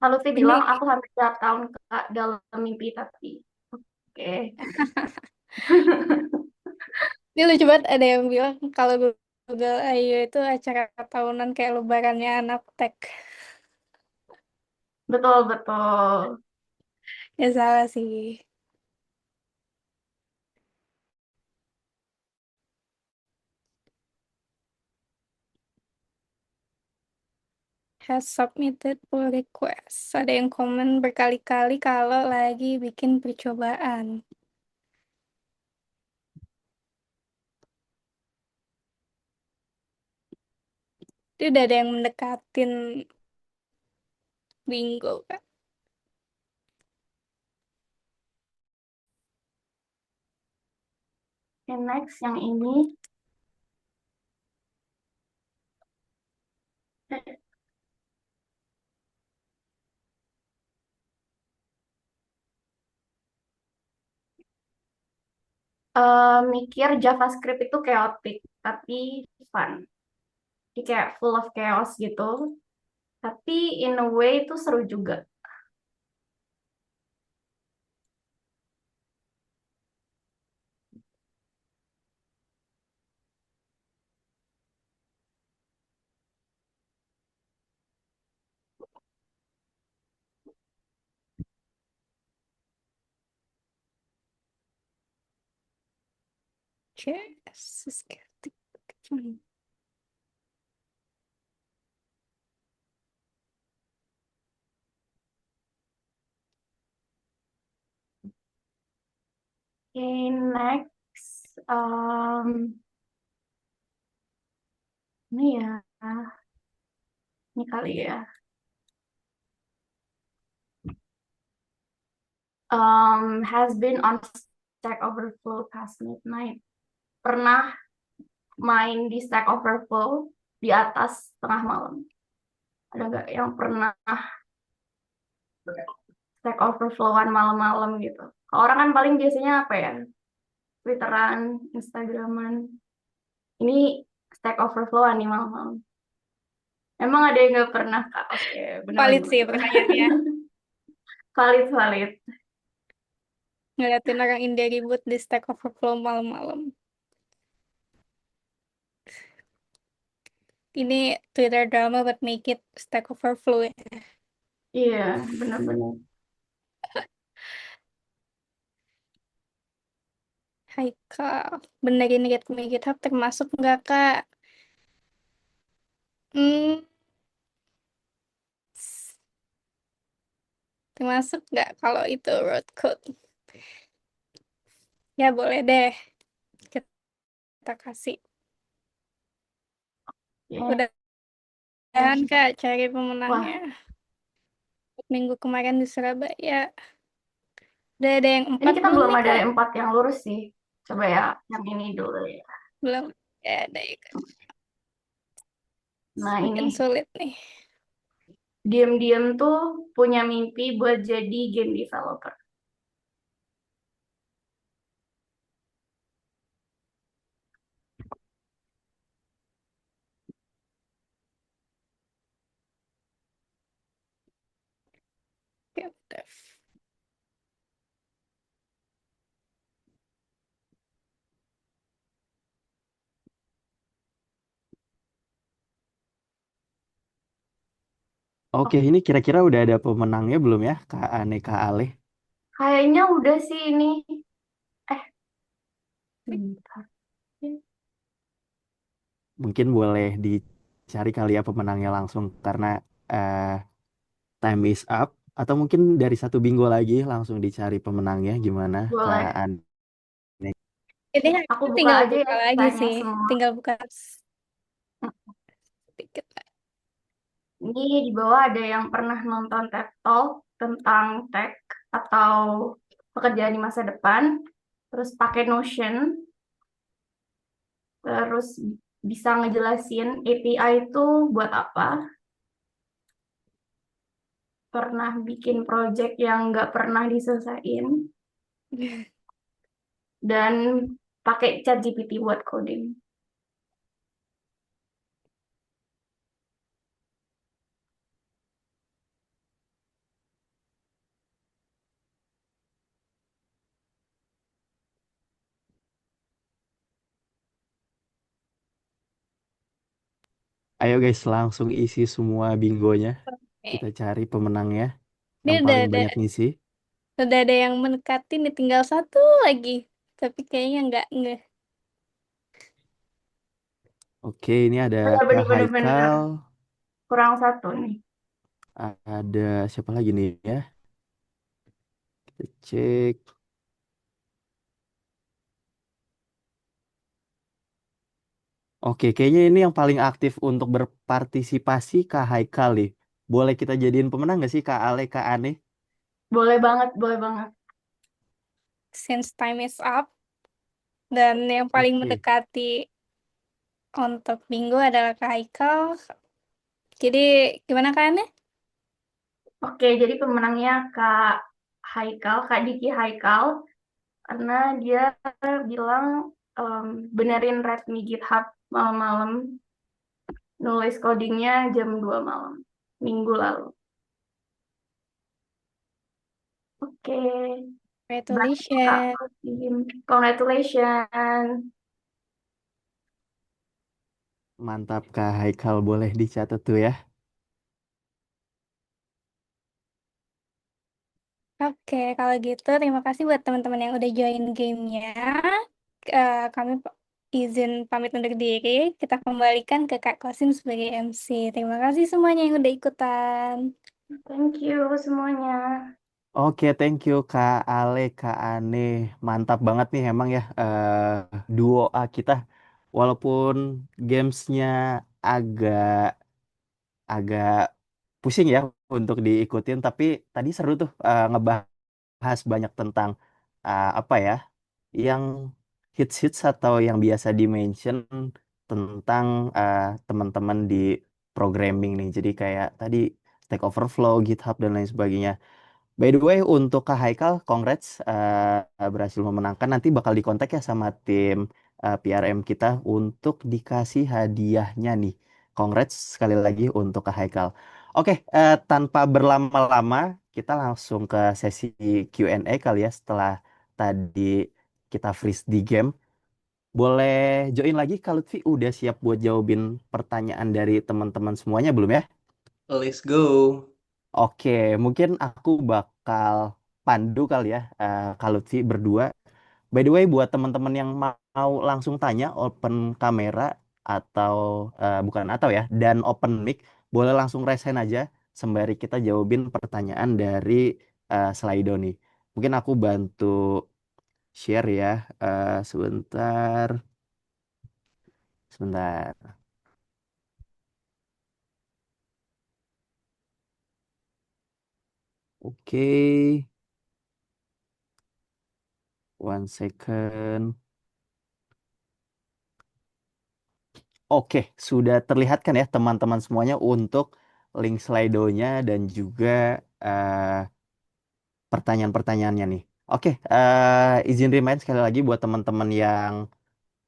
Lalu sih bilang, Ini, aku hampir tiap tahun Kak, dalam mimpi tapi. Oke. ini lucu banget ada yang bilang kalau Google I/O itu acara tahunan kayak lebarannya anak tech. Betul, betul. Ya salah sih. has submitted pull request. Ada yang komen berkali-kali kalau lagi bikin percobaan. Itu udah ada yang mendekatin bingo, Kak. Oke, next yang ini. Mikir JavaScript itu chaotic, tapi fun. Jadi kayak full of chaos gitu. Tapi in a way itu seru juga. Yes, skeptic. Oke, next. Ini ya, ini kali ya. Has been on Stack Overflow past midnight. Pernah main di Stack Overflow di atas tengah malam? Ada nggak yang pernah Stack Overflow-an malam-malam gitu? Orang kan paling biasanya apa ya? Twitteran, Instagraman. Ini Stack Overflow-an nih malam-malam. Emang ada yang nggak pernah, Kak? Oke, benar. Valid sih pertanyaannya. Valid, valid. Ngeliatin orang India ribut di Stack Overflow malam-malam. Ini Twitter drama but make it Stack Overflow ya. Iya, benar-benar. Hai Kak, benerin readme GitHub termasuk nggak Kak? Hmm, termasuk nggak kalau itu road code? Ya boleh deh, kita kasih. Ya. Udah kan Kak cari Wah, pemenangnya. Minggu kemarin di Surabaya. Udah ada yang ini 4 kita belum belum nih ada Kak? 4 yang lurus sih. Coba ya, yang ini dulu ya. Belum. Ya ada ya Kak. Nah, Makin ini sulit nih. diam-diam tuh punya mimpi buat jadi game developer. Ya, udah. Oke, ini kira-kira udah ada pemenangnya belum ya, Kak Ane, Kak Ale? Kayaknya udah sih ini. Eh, bentar. Mungkin boleh dicari kali ya pemenangnya langsung karena eh, time is up. Atau mungkin dari satu bingo lagi langsung dicari pemenangnya gimana, Kak Boleh. Ane? Jadi Aku harusnya buka tinggal aja ya buka lagi sisanya sih. semua. Tinggal buka sedikit. Ini di bawah ada yang pernah nonton TED Talk tentang tech atau pekerjaan di masa depan. Terus pakai Notion. Terus bisa ngejelasin API itu buat apa. Pernah bikin project yang nggak pernah diselesain. Dan pakai ChatGPT buat coding. Ayo guys, langsung isi semua bingonya. Oke. Kita cari pemenangnya Ini yang paling banyak ngisi. udah ada yang mendekati nih tinggal satu lagi. Tapi kayaknya nggak. Oke, ini ada Oh ya, Kak bener-bener. Haikal, kurang satu nih. Ada siapa lagi nih ya? Kita cek. Oke, kayaknya ini yang paling aktif untuk berpartisipasi Kak Haikal nih. Boleh kita jadiin pemenang nggak sih Kak Ale, Kak Ane? Boleh banget, boleh banget. Since time is up, dan yang paling Oke. mendekati untuk minggu adalah Kak Haikal. Jadi, gimana Kak Ane? Oke, jadi pemenangnya Kak Haikal, Kak Diki Haikal, karena dia bilang em, benerin Redmi GitHub malam-malam, nulis codingnya jam 2 malam, minggu lalu. Oke, berarti Kak Congratulations. Kosim. Congratulations. Mantap Kak Haikal, boleh dicatat tuh ya. Oke, kalau gitu terima kasih buat teman-teman yang udah join gamenya. Kami izin pamit undur diri. Kita kembalikan ke Kak Kosim sebagai MC. Terima kasih semuanya yang udah ikutan. Thank you semuanya. Oke, thank you Kak Ale, Kak Ane. Mantap banget nih emang ya duo A kita. Walaupun gamesnya agak agak pusing ya untuk diikutin, tapi tadi seru tuh ngebahas banyak tentang apa ya, yang hits-hits atau yang biasa di-mention tentang teman-teman di programming nih. Jadi kayak tadi Stack Overflow, GitHub dan lain sebagainya. By the way, untuk Kak Haikal, congrats berhasil memenangkan. Nanti bakal dikontak ya sama tim PRM kita untuk dikasih hadiahnya nih. Congrats sekali lagi untuk Kak Haikal. Oke, tanpa berlama-lama, kita langsung ke sesi Q&A kali ya setelah tadi kita freeze di game. Boleh join lagi kalau Lutfi udah siap buat jawabin pertanyaan dari teman-teman semuanya belum ya? Let's go. Oke, mungkin aku bakal pandu kali ya, Kak Lutfi berdua. By the way, buat teman-teman yang mau langsung tanya, open kamera atau bukan atau ya, dan open mic, boleh langsung raise hand aja sembari kita jawabin pertanyaan dari Slido nih. Mungkin aku bantu share ya, sebentar, sebentar. Oke, one second. Oke, sudah terlihat kan ya teman-teman semuanya untuk link Slido-nya dan juga pertanyaan-pertanyaannya nih. Oke, izin remind sekali lagi buat teman-teman yang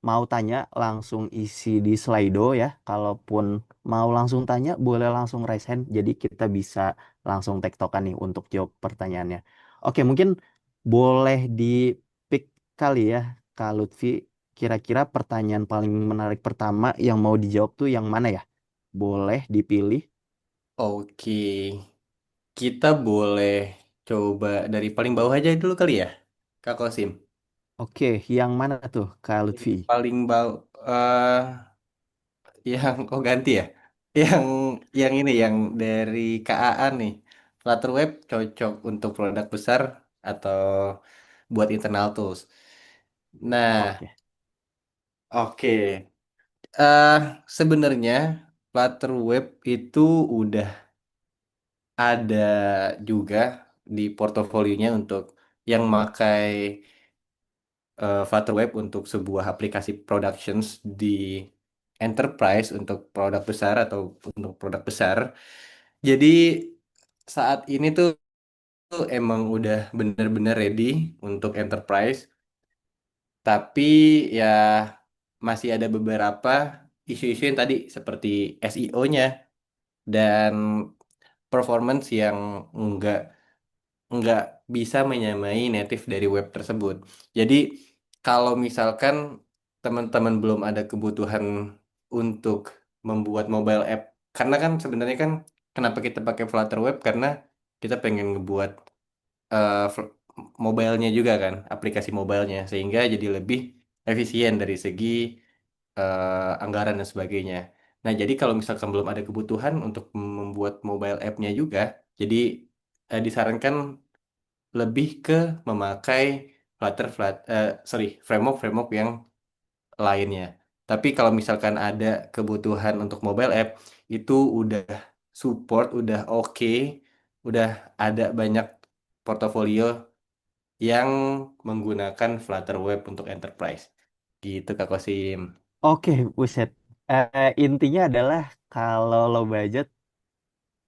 mau tanya langsung isi di Slido ya. Kalaupun mau langsung tanya boleh langsung raise hand. Jadi kita bisa langsung tektokan nih untuk jawab pertanyaannya. Oke, mungkin boleh di pick kali ya Kak Lutfi. Kira-kira pertanyaan paling menarik pertama yang mau dijawab tuh yang mana ya? Boleh dipilih. Oke, kita boleh coba dari paling bawah aja dulu kali ya, Kak Kosim. Oke, yang mana tuh Kak Dari Lutfi? paling bawah, yang ganti ya, yang ini yang dari KAA nih. Flutter Web cocok untuk produk besar atau buat internal tools. Nah, Oke. oke. eh Sebenarnya Flutter Web itu udah ada juga di portofolionya untuk yang makai Flutter Web untuk sebuah aplikasi productions di enterprise untuk produk besar atau untuk produk besar. Jadi saat ini tuh emang udah bener-bener ready untuk enterprise, tapi ya masih ada beberapa isu-isu yang tadi seperti SEO-nya dan performance yang enggak nggak bisa menyamai native dari web tersebut. Jadi kalau misalkan teman-teman belum ada kebutuhan untuk membuat mobile app, karena kan sebenarnya kan kenapa kita pakai Flutter Web karena kita pengen ngebuat eh, fl- mobilenya juga kan, aplikasi mobilenya sehingga jadi lebih efisien dari segi anggaran dan sebagainya. Nah, jadi kalau misalkan belum ada kebutuhan untuk membuat mobile app-nya juga, jadi disarankan lebih ke memakai framework yang lainnya. Tapi kalau misalkan ada kebutuhan untuk mobile app, itu udah support, udah oke, udah ada banyak portofolio yang menggunakan Flutter Web untuk enterprise. Gitu Kak Kosim. Oke, buset. Intinya adalah kalau lo budget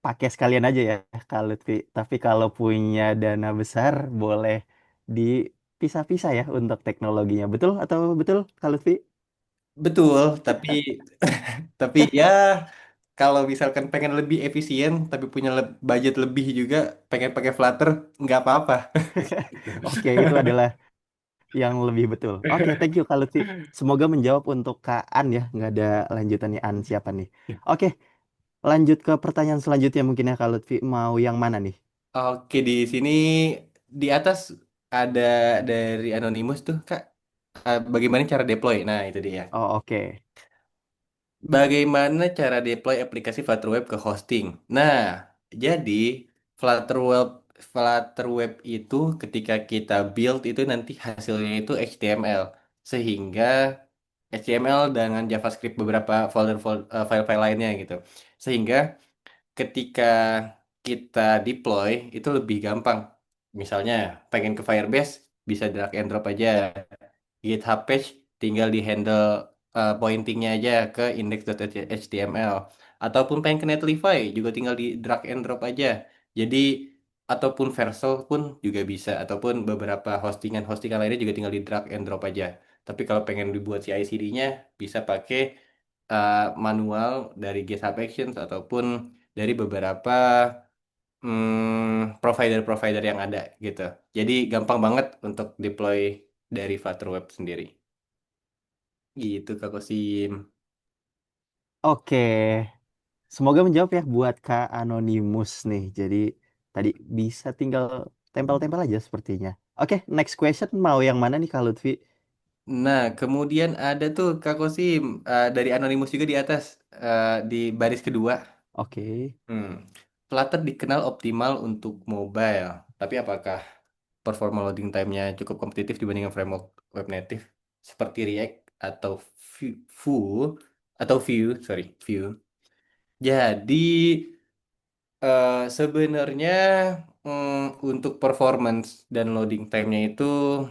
pakai sekalian aja ya kalau Lutfi. Tapi kalau punya dana besar boleh dipisah-pisah ya untuk teknologinya. Betul atau betul kalau Lutfi? Betul, tapi tapi ya kalau misalkan pengen lebih efisien tapi punya budget lebih juga pengen pakai Flutter nggak apa-apa. Oke, itu adalah yang lebih betul. Oke, thank you Kak Lutfi. Semoga menjawab untuk Kak An ya. Nggak ada lanjutannya An siapa nih. Oke, lanjut ke pertanyaan selanjutnya mungkin ya Kak Lutfi. Mau yang mana nih? Oke, di sini di atas ada dari Anonymous tuh, Kak. Bagaimana cara deploy? Nah, itu dia. Oh, oke. Bagaimana cara deploy aplikasi Flutter Web ke hosting? Nah, jadi Flutter Web Flutter Web itu ketika kita build itu nanti hasilnya itu HTML. Sehingga HTML dengan JavaScript beberapa file-file lainnya gitu. Sehingga ketika kita deploy itu lebih gampang. Misalnya pengen ke Firebase bisa drag and drop aja. GitHub page tinggal di handle pointingnya aja ke index.html. Ataupun pengen ke Netlify juga tinggal di drag and drop aja. Jadi ataupun Vercel pun juga bisa. Ataupun beberapa hostingan lainnya juga tinggal di drag and drop aja. Tapi kalau pengen dibuat CI/CD-nya bisa pakai manual dari GitHub Actions ataupun dari beberapa provider-provider yang ada gitu. Jadi gampang banget untuk deploy dari Flutter Web sendiri. Gitu Kak Kosim. Oke. Semoga menjawab ya buat Kak Anonymous nih. Jadi tadi bisa tinggal tempel-tempel aja sepertinya. Oke, next question mau yang mana nih Kak Lutfi? Nah, kemudian ada tuh Kak Kosim dari Anonymous juga di atas di baris kedua. Oke. Hmm. Flutter dikenal optimal untuk mobile, tapi apakah performa loading time-nya cukup kompetitif dibandingkan framework web native seperti React atau Vue Vue. Jadi sebenarnya untuk performance dan loading time-nya itu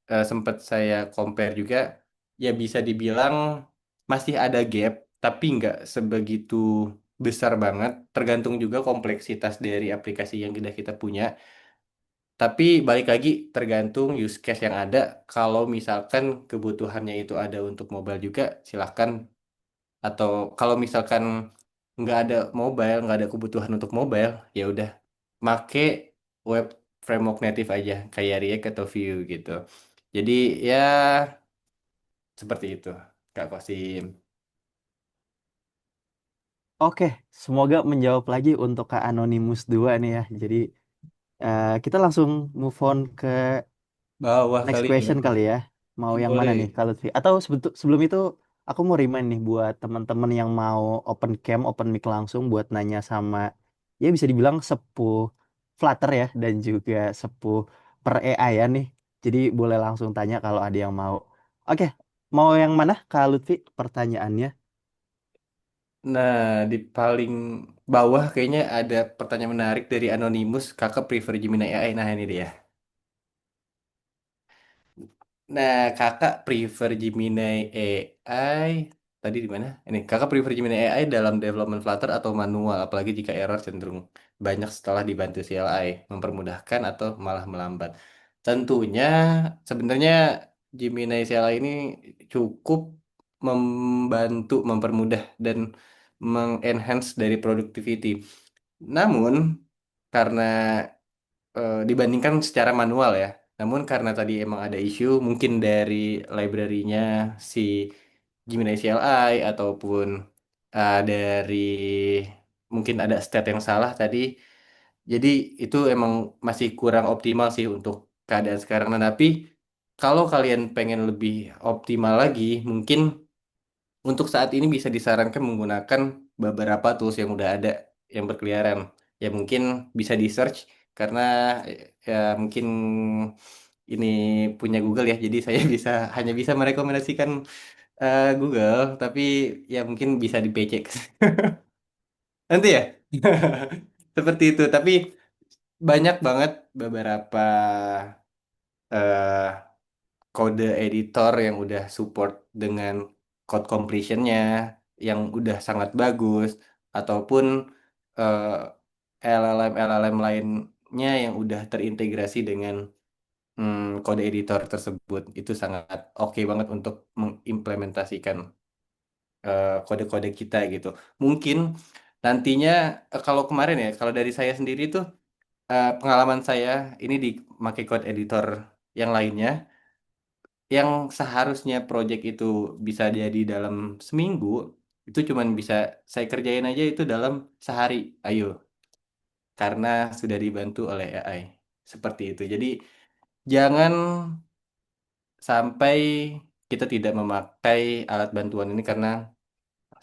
sempat saya compare juga, ya bisa dibilang masih ada gap, tapi nggak sebegitu besar banget. Tergantung juga kompleksitas dari aplikasi yang sudah kita punya. Tapi balik lagi tergantung use case yang ada. Kalau misalkan kebutuhannya itu ada untuk mobile juga, silahkan. Atau kalau misalkan nggak ada kebutuhan untuk mobile, ya udah make web framework native aja kayak React atau Vue gitu. Jadi ya seperti itu, Kak Kosim. Oke, semoga menjawab lagi untuk Kak Anonymous 2 nih ya. Jadi kita langsung move on ke Bawah next kali ya. question kali ya. Mau yang mana nih Boleh. Kak Lutfi? Atau sebelum itu aku mau remind nih buat teman-teman yang mau open cam, open mic langsung buat nanya sama ya bisa dibilang sepuh Flutter ya dan juga sepuh per AI ya nih. Jadi boleh langsung tanya kalau ada yang mau. Oke, mau yang mana Kak Lutfi pertanyaannya? Nah, di paling bawah kayaknya ada pertanyaan menarik dari Anonymous. Kakak prefer Gemini AI. Nah, ini dia. Nah, kakak prefer Gemini AI. Tadi di mana? Ini, kakak prefer Gemini AI dalam development Flutter atau manual, apalagi jika error cenderung banyak setelah dibantu CLI, mempermudahkan atau malah melambat. Tentunya, sebenarnya Gemini CLI ini cukup membantu, mempermudah, dan mengenhance dari productivity. Namun, karena dibandingkan secara manual ya. Namun karena tadi emang ada isu mungkin dari library-nya si Gemini CLI ataupun dari mungkin ada state yang salah tadi. Jadi itu emang masih kurang optimal sih untuk keadaan sekarang. Nah, tapi kalau kalian pengen lebih optimal lagi, mungkin untuk saat ini bisa disarankan menggunakan beberapa tools yang udah ada yang berkeliaran. Ya mungkin bisa di search karena ya mungkin ini punya Google ya, jadi saya hanya bisa merekomendasikan Google, tapi ya mungkin bisa dipecek nanti ya. Seperti itu, tapi banyak banget beberapa eh, kode editor yang udah support dengan code completionnya yang udah sangat bagus, ataupun eh, LLM lainnya yang udah terintegrasi dengan kode editor tersebut. Itu sangat oke banget untuk mengimplementasikan kode-kode kita gitu. Mungkin nantinya kalau kemarin ya, kalau dari saya sendiri tuh pengalaman saya ini di pakai code editor yang lainnya, yang seharusnya project itu bisa jadi dalam seminggu, itu cuman bisa saya kerjain aja itu dalam sehari. Ayo, karena sudah dibantu oleh AI. Seperti itu. Jadi jangan sampai kita tidak memakai alat bantuan ini karena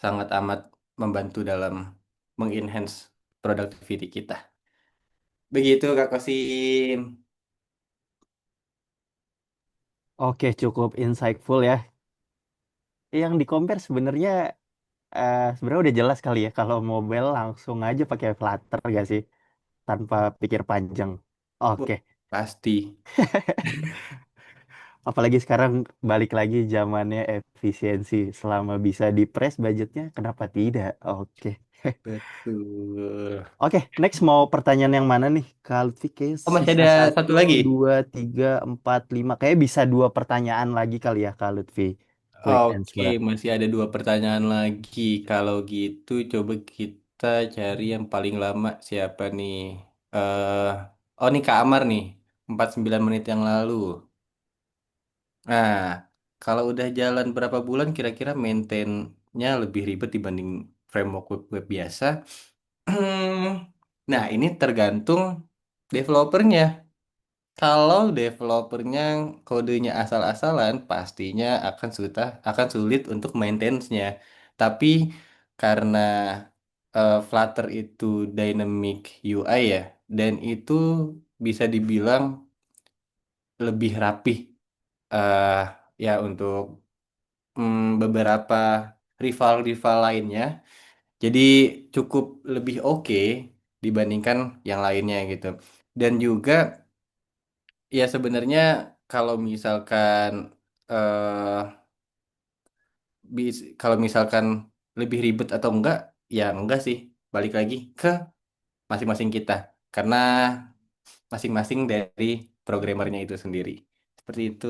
sangat amat membantu dalam mengenhance productivity kita. Begitu Kak Kosim. Oke, cukup insightful ya. Yang di compare sebenarnya sebenarnya udah jelas kali ya kalau mobile langsung aja pakai Flutter gak sih tanpa pikir panjang. Wah, Oke, pasti. apalagi sekarang balik lagi zamannya efisiensi. Selama bisa di press budgetnya, kenapa tidak? Oke. Betul. Oke, next mau pertanyaan yang mana nih? Kalau kayak Oh, masih sisa ada satu, satu lagi. dua, tiga, empat, lima. Kayak bisa dua pertanyaan lagi kali ya, Kak Lutfi. Quick Oke, answer. masih ada dua pertanyaan lagi. Kalau gitu, coba kita cari yang paling lama siapa nih? eh oh, nih Kak Amar nih, 49 menit yang lalu. Nah, kalau udah jalan berapa bulan, kira-kira maintain-nya lebih ribet dibanding framework web biasa. Nah, ini tergantung developernya. Kalau developernya kodenya asal-asalan, pastinya akan sulit untuk maintenance-nya. Tapi karena Flutter itu dynamic UI ya, dan itu bisa dibilang lebih rapih eh ya untuk beberapa rival-rival lainnya. Jadi cukup lebih oke dibandingkan yang lainnya gitu. Dan juga ya sebenarnya kalau misalkan eh kalau misalkan lebih ribet atau enggak, ya enggak sih. Balik lagi ke masing-masing kita. Karena masing-masing dari programmernya itu sendiri. Seperti itu.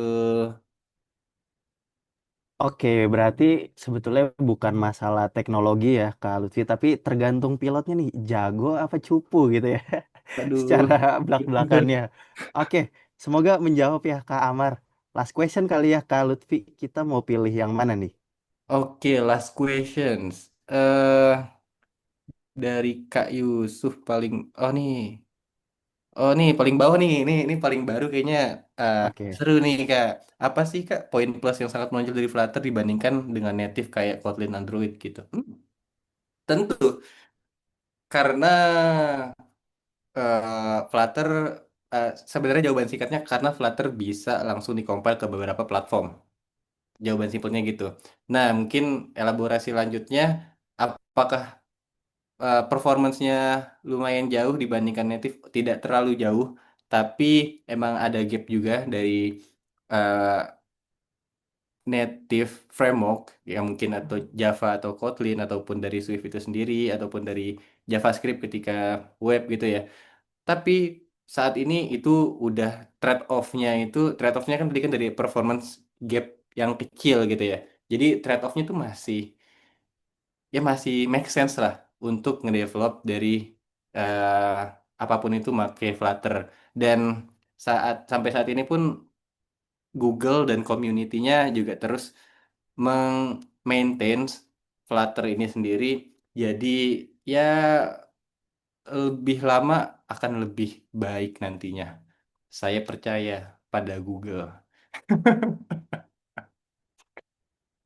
Oke, berarti sebetulnya bukan masalah teknologi ya, Kak Lutfi, tapi tergantung pilotnya nih, jago apa cupu gitu ya, secara Aduh. belak-belakannya. Oke, semoga menjawab ya, Kak Amar. Last question kali ya, Kak Lutfi. Kita mau pilih yang mana nih? Oke, last questions. Dari Kak Yusuf paling nih paling bawah nih. Ini paling baru kayaknya eh, Oke. seru nih Kak. Apa sih Kak poin plus yang sangat menonjol dari Flutter dibandingkan dengan native kayak Kotlin Android gitu? Tentu karena Flutter sebenarnya jawaban singkatnya karena Flutter bisa langsung dikompil ke beberapa platform. Jawaban simpelnya gitu. Nah, mungkin elaborasi lanjutnya apakah performance-nya lumayan jauh dibandingkan native, tidak terlalu jauh, tapi emang ada gap juga dari eh, native framework yang mungkin atau Java atau Kotlin ataupun dari Swift itu sendiri ataupun dari JavaScript ketika web gitu ya. Tapi saat ini itu udah trade-off-nya kan tadi kan dari performance gap yang kecil gitu ya. Jadi trade-off-nya itu masih make sense lah untuk ngedevelop dari eh, apapun itu pakai Flutter. Dan sampai saat ini pun Google dan community-nya juga terus meng-maintain Flutter ini sendiri. Jadi ya lebih lama akan lebih baik nantinya. Saya percaya pada Google.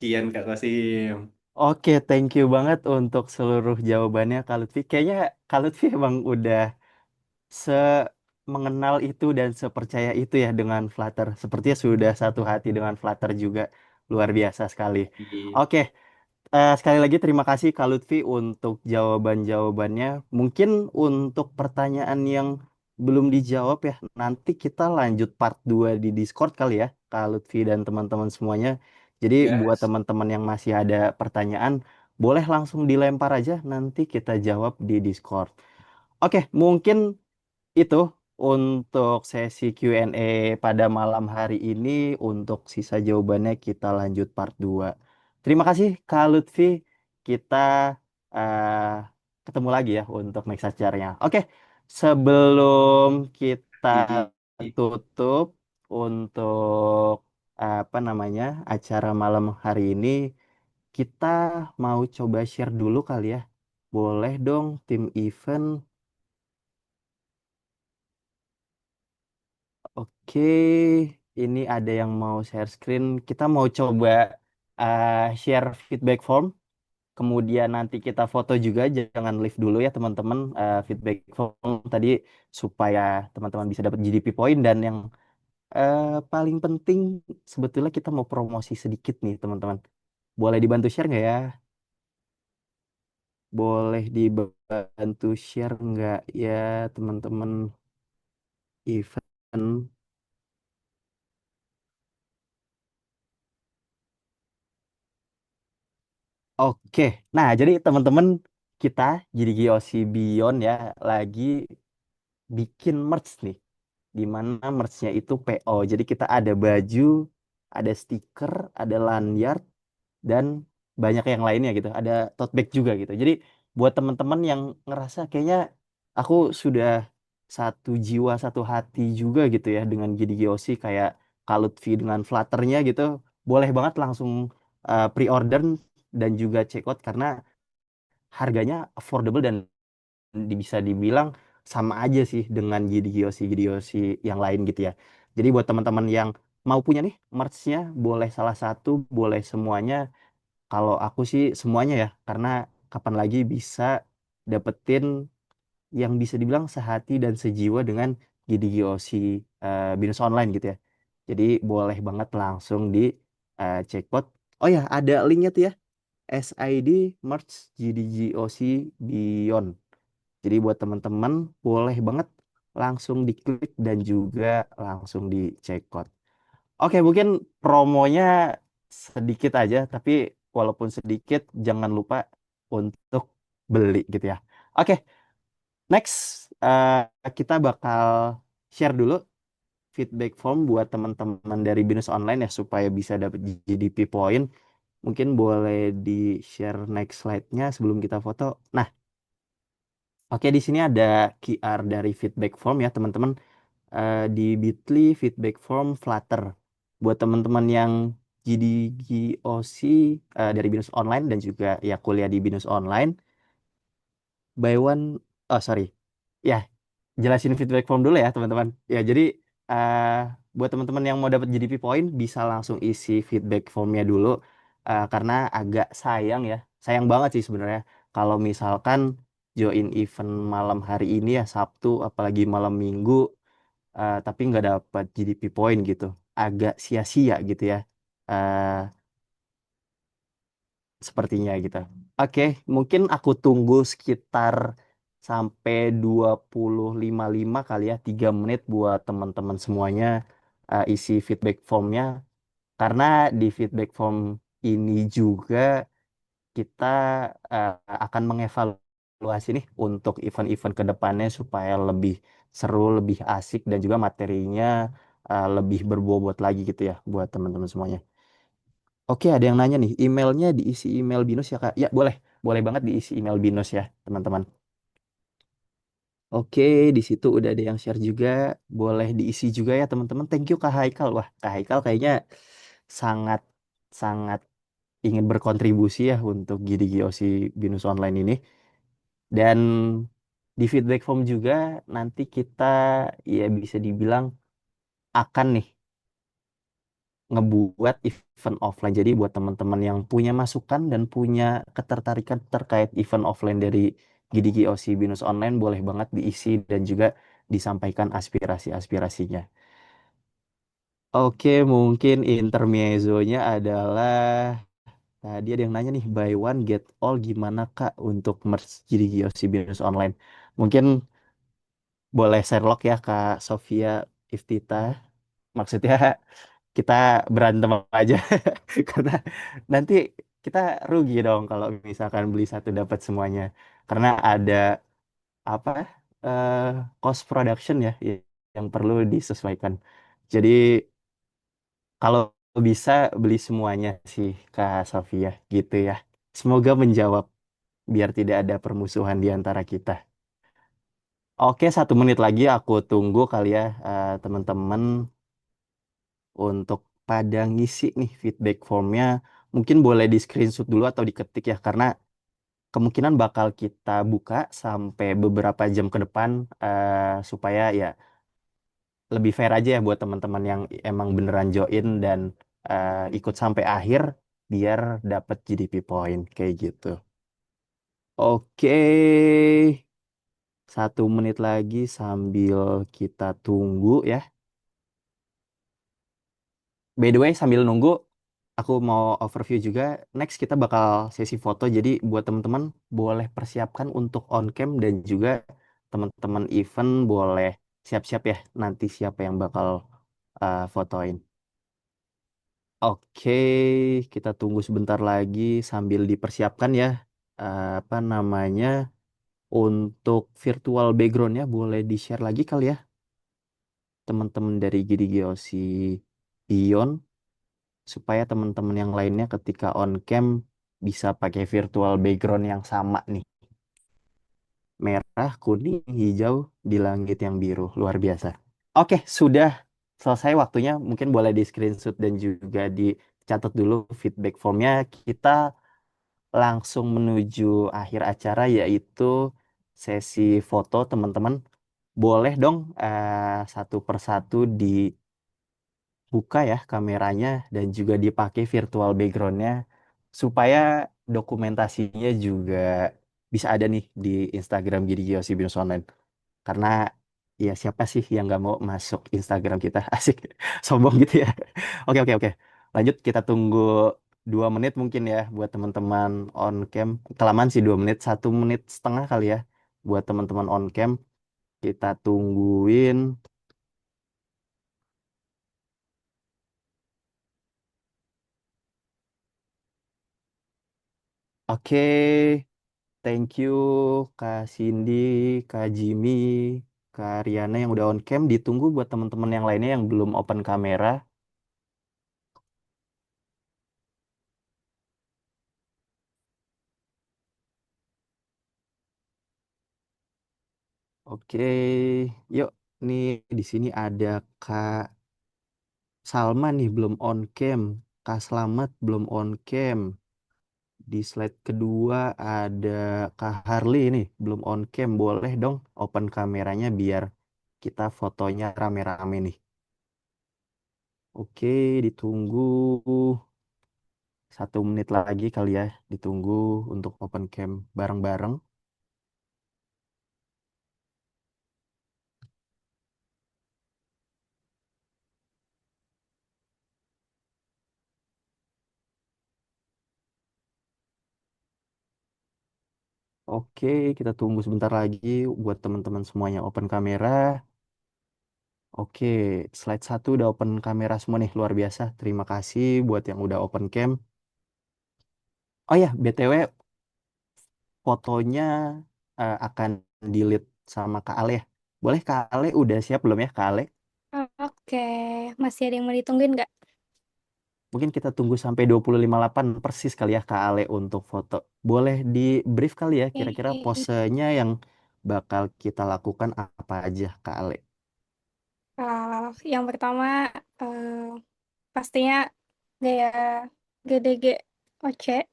Kian Kak Kosim. Oke, thank you banget untuk seluruh jawabannya Kak Lutfi. Kayaknya Kak Lutfi emang udah se mengenal itu dan sepercaya itu ya dengan Flutter. Sepertinya sudah satu hati dengan Flutter juga. Luar biasa sekali. Iya. Oke, sekali lagi terima kasih Kak Lutfi untuk jawaban-jawabannya. Mungkin untuk pertanyaan yang belum dijawab ya, nanti kita lanjut part 2 di Discord kali ya, Kak Lutfi dan teman-teman semuanya. Jadi buat Gas. teman-teman yang masih ada pertanyaan, boleh langsung dilempar aja, nanti kita jawab di Discord. Oke, mungkin itu untuk sesi Q&A pada malam hari ini. Untuk sisa jawabannya kita lanjut part 2. Terima kasih Kak Lutfi. Kita eh, ketemu lagi ya untuk next acaranya. Oke, sebelum kita Di tutup untuk apa namanya acara malam hari ini, kita mau coba share dulu kali ya. Boleh dong tim event. Oke, ini ada yang mau share screen. Kita mau coba share feedback form. Kemudian nanti kita foto juga. Jangan leave dulu ya teman-teman. Feedback form tadi supaya teman-teman bisa dapat GDP point. Dan yang paling penting sebetulnya kita mau promosi sedikit nih teman-teman. Boleh dibantu share nggak ya? Boleh dibantu share nggak ya teman-teman event? Oke, nah jadi teman-teman kita jadi Giosi Beyond ya lagi bikin merch nih, di mana merchnya itu PO. Jadi kita ada baju, ada stiker, ada lanyard, dan banyak yang lainnya gitu. Ada tote bag juga gitu. Jadi buat teman-teman yang ngerasa kayaknya aku sudah satu jiwa satu hati juga gitu ya dengan Gidi Giosi kayak Kalutvi dengan Flutternya gitu, boleh banget langsung pre-order dan juga check out karena harganya affordable dan bisa dibilang sama aja sih dengan Gidi Giosi yang lain gitu ya. Jadi buat teman-teman yang mau punya nih merch-nya, boleh salah satu, boleh semuanya. Kalau aku sih semuanya ya, karena kapan lagi bisa dapetin yang bisa dibilang sehati dan sejiwa dengan Gidi Giosi Binus Online gitu ya. Jadi boleh banget langsung di checkpoint. Oh ya, ada linknya tuh ya. SID Merch GDGOC Beyond. Jadi buat teman-teman boleh banget langsung diklik dan juga langsung dicek out. Oke, mungkin promonya sedikit aja, tapi walaupun sedikit jangan lupa untuk beli gitu ya. Oke, next kita bakal share dulu feedback form buat teman-teman dari Binus Online ya supaya bisa dapat GDP point. Mungkin boleh di-share next slide-nya sebelum kita foto. Nah, oke, di sini ada QR dari feedback form ya teman-teman. Di Bitly feedback form Flutter. Buat teman-teman yang GDGOC dari Binus Online dan juga ya kuliah di Binus Online, buy one, oh sorry, ya jelasin feedback form dulu ya teman-teman. Ya jadi eh, buat teman-teman yang mau dapat GDP point bisa langsung isi feedback formnya dulu karena agak sayang ya, sayang banget sih sebenarnya kalau misalkan join event malam hari ini ya Sabtu, apalagi malam Minggu, tapi nggak dapat GDP point gitu, agak sia-sia gitu ya. eh, Sepertinya gitu. Oke, mungkin aku tunggu sekitar sampai 20.55 kali ya, 3 menit buat teman-teman semuanya isi feedback formnya. Karena di feedback form ini juga kita eh, akan mengevaluasi nih untuk event-event ke depannya supaya lebih seru, lebih asik, dan juga materinya lebih berbobot lagi gitu ya buat teman-teman semuanya. Oke, ada yang nanya nih, emailnya diisi email Binus ya Kak? Ya, boleh. Boleh banget diisi email Binus ya, teman-teman. Oke, di situ udah ada yang share juga. Boleh diisi juga ya, teman-teman. Thank you Kak Haikal. Wah, Kak Haikal kayaknya sangat sangat ingin berkontribusi ya untuk Gidi-Giosi Binus Online ini. Dan di feedback form juga nanti kita ya bisa dibilang akan nih ngebuat event offline. Jadi buat teman-teman yang punya masukan dan punya ketertarikan terkait event offline dari GDGOC Binus Online, boleh banget diisi dan juga disampaikan aspirasi-aspirasinya. Oke, mungkin intermezzonya adalah tadi ada yang nanya nih, buy one get all gimana Kak untuk merch GDGOC Binus Online? Mungkin boleh Sherlock ya Kak Sofia Iftita. Maksudnya kita berantem aja karena nanti kita rugi dong kalau misalkan beli satu dapat semuanya, karena ada apa eh, cost production ya yang perlu disesuaikan. Jadi kalau bisa beli semuanya sih Kak Sofia gitu ya. Semoga menjawab biar tidak ada permusuhan di antara kita. Oke, 1 menit lagi aku tunggu kali ya teman-teman untuk pada ngisi nih feedback formnya. Mungkin boleh di screenshot dulu atau diketik ya, karena kemungkinan bakal kita buka sampai beberapa jam ke depan supaya ya lebih fair aja ya buat teman-teman yang emang beneran join dan ikut sampai akhir biar dapat GDP point kayak gitu. Oke, 1 menit lagi sambil kita tunggu ya. By the way, sambil nunggu, aku mau overview juga. Next kita bakal sesi foto. Jadi buat teman-teman boleh persiapkan untuk on cam dan juga teman-teman event boleh siap-siap ya nanti siapa yang bakal fotoin. Oke, kita tunggu sebentar lagi sambil dipersiapkan ya. Apa namanya? Untuk virtual backgroundnya boleh di-share lagi kali ya teman-teman dari GDGOC Beyond, supaya teman-teman yang lainnya ketika on cam bisa pakai virtual background yang sama nih. Merah, kuning, hijau di langit yang biru. Luar biasa. Oke, sudah selesai waktunya. Mungkin boleh di screenshot dan juga dicatat dulu feedback formnya. Kita langsung menuju akhir acara yaitu sesi foto teman-teman. Boleh dong satu persatu buka ya kameranya dan juga dipakai virtual backgroundnya supaya dokumentasinya juga bisa ada nih di Instagram Gidi Giosi Binus Online. Karena ya siapa sih yang nggak mau masuk Instagram kita? Asik, sombong gitu ya. Oke, oke, oke. Lanjut, kita tunggu 2 menit mungkin ya buat teman-teman on cam. Kelamaan sih 2 menit, 1 menit setengah kali ya buat teman-teman on cam. Kita tungguin. Oke, thank you Kak Cindy, Kak Jimmy, Kak Riana yang udah on cam. Ditunggu buat teman-teman yang lainnya yang belum open kamera. Oke, yuk. Nih di sini ada Kak Salma nih belum on cam. Kak Slamet belum on cam. Di slide kedua ada Kak Harley nih belum on cam. Boleh dong open kameranya biar kita fotonya rame-rame nih. Oke, ditunggu 1 menit lagi kali ya. Ditunggu untuk open cam bareng-bareng. Oke, kita tunggu sebentar lagi buat teman-teman semuanya open kamera. Oke, slide 1 udah open kamera semua nih, luar biasa. Terima kasih buat yang udah open cam. Oh ya, BTW fotonya akan delete sama Kak Ale ya. Boleh Kak Ale udah siap belum ya Kak Ale? Oke, masih ada yang mau ditungguin nggak? Mungkin kita tunggu sampai 20.58 persis kali ya Kak Ale untuk foto. Boleh di brief kali ya kira-kira Oke. posenya yang bakal kita lakukan apa aja Kak Ale? Yang pertama, eh, pastinya gaya GDG OC,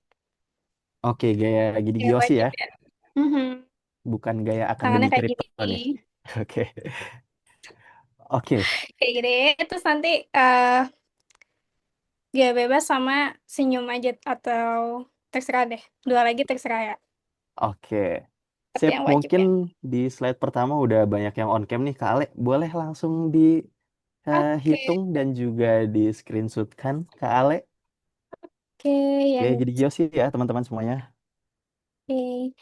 Oke, gaya gini ya Giosi wajib ya, ya. Mhm. bukan gaya Tangannya akademi kayak kripto gini, nih. Oke. Oke. kayak gini. Terus nanti eh Gaya bebas sama senyum aja atau terserah deh. Dua lagi terserah ya. Oke. Tapi Sip, yang wajib mungkin ya. di slide pertama udah banyak yang on cam nih, Kak Ale. Boleh langsung Oke, dihitung dan juga di screenshotkan, Kak Ale. oke, Gaya yang gidi sih ya, teman-teman semuanya. oke.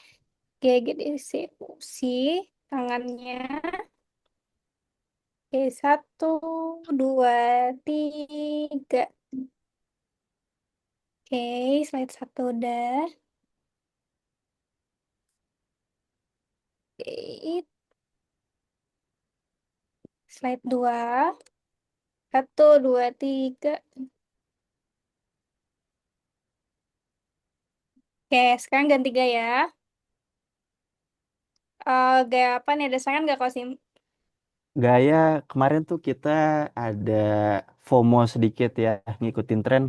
Kayak gini sih, tangannya. Oke, satu, dua, tiga. Oke, slide satu udah. Oke, slide dua. Satu, dua, tiga. Oke, sekarang ganti gaya. Gaya apa nih? Ada saran nggak, Kosim? Gaya kemarin tuh kita ada FOMO sedikit ya, ngikutin tren.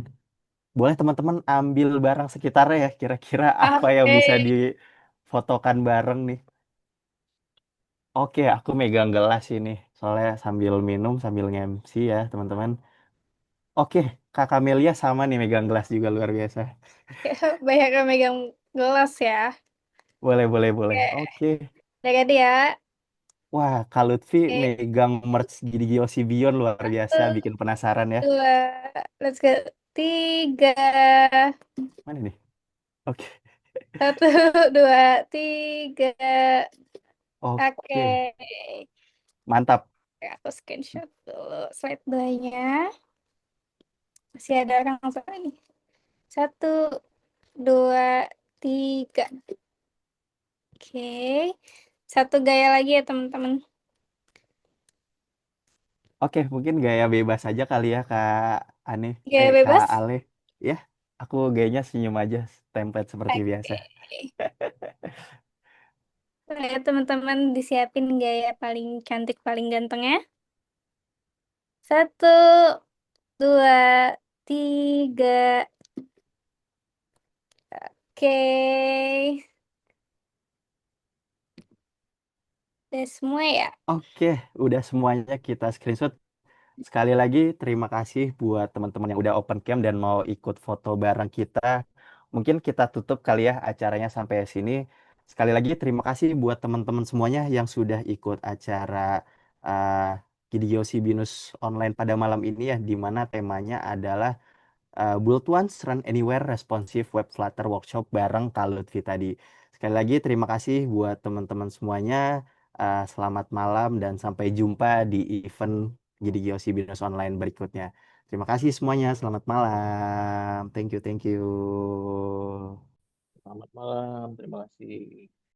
Boleh teman-teman ambil barang sekitarnya ya, kira-kira apa yang Oke, bisa difotokan bareng nih. Oke, aku megang gelas ini, soalnya sambil minum, sambil nge-MC ya, teman-teman. Oke, Kakak Melia sama nih megang gelas juga luar biasa. banyak yang megang gelas ya. Boleh, boleh, boleh. Oke, Oke. udah ganti ya. Wah, Kak Lutfi Oke, megang merch Gidi Giosi Beyond luar biasa, satu, bikin penasaran ya. dua, let's go. Tiga. Mana nih? Oke, Satu, dua, tiga. Oke. oke, mantap. Oke, aku screenshot dulu slide 2-nya. Masih ada orang satu nih. Satu, dua, tiga. Oke. Satu gaya lagi ya, teman-teman. Oke, mungkin gaya bebas aja kali ya, Gaya Kak bebas? Ale. Ya, aku gayanya senyum aja, template seperti biasa. Oke. Ya, teman-teman disiapin gaya paling cantik, paling gantengnya. Satu, dua, tiga. Oke. Udah semua ya? Oke, udah semuanya kita screenshot. Sekali lagi terima kasih buat teman-teman yang udah open cam dan mau ikut foto bareng kita. Mungkin kita tutup kali ya acaranya sampai sini. Sekali lagi terima kasih buat teman-teman semuanya yang sudah ikut acara uh, Gidiosi Binus online pada malam ini ya, di mana temanya adalah Build Once, Run Anywhere, Responsive Web Flutter Workshop bareng Kak Lutfi tadi. Sekali lagi terima kasih buat teman-teman semuanya. Selamat malam dan sampai jumpa di event Gidi Business Online berikutnya. Terima kasih semuanya. Selamat malam. Thank you, thank you. Selamat malam, terima kasih.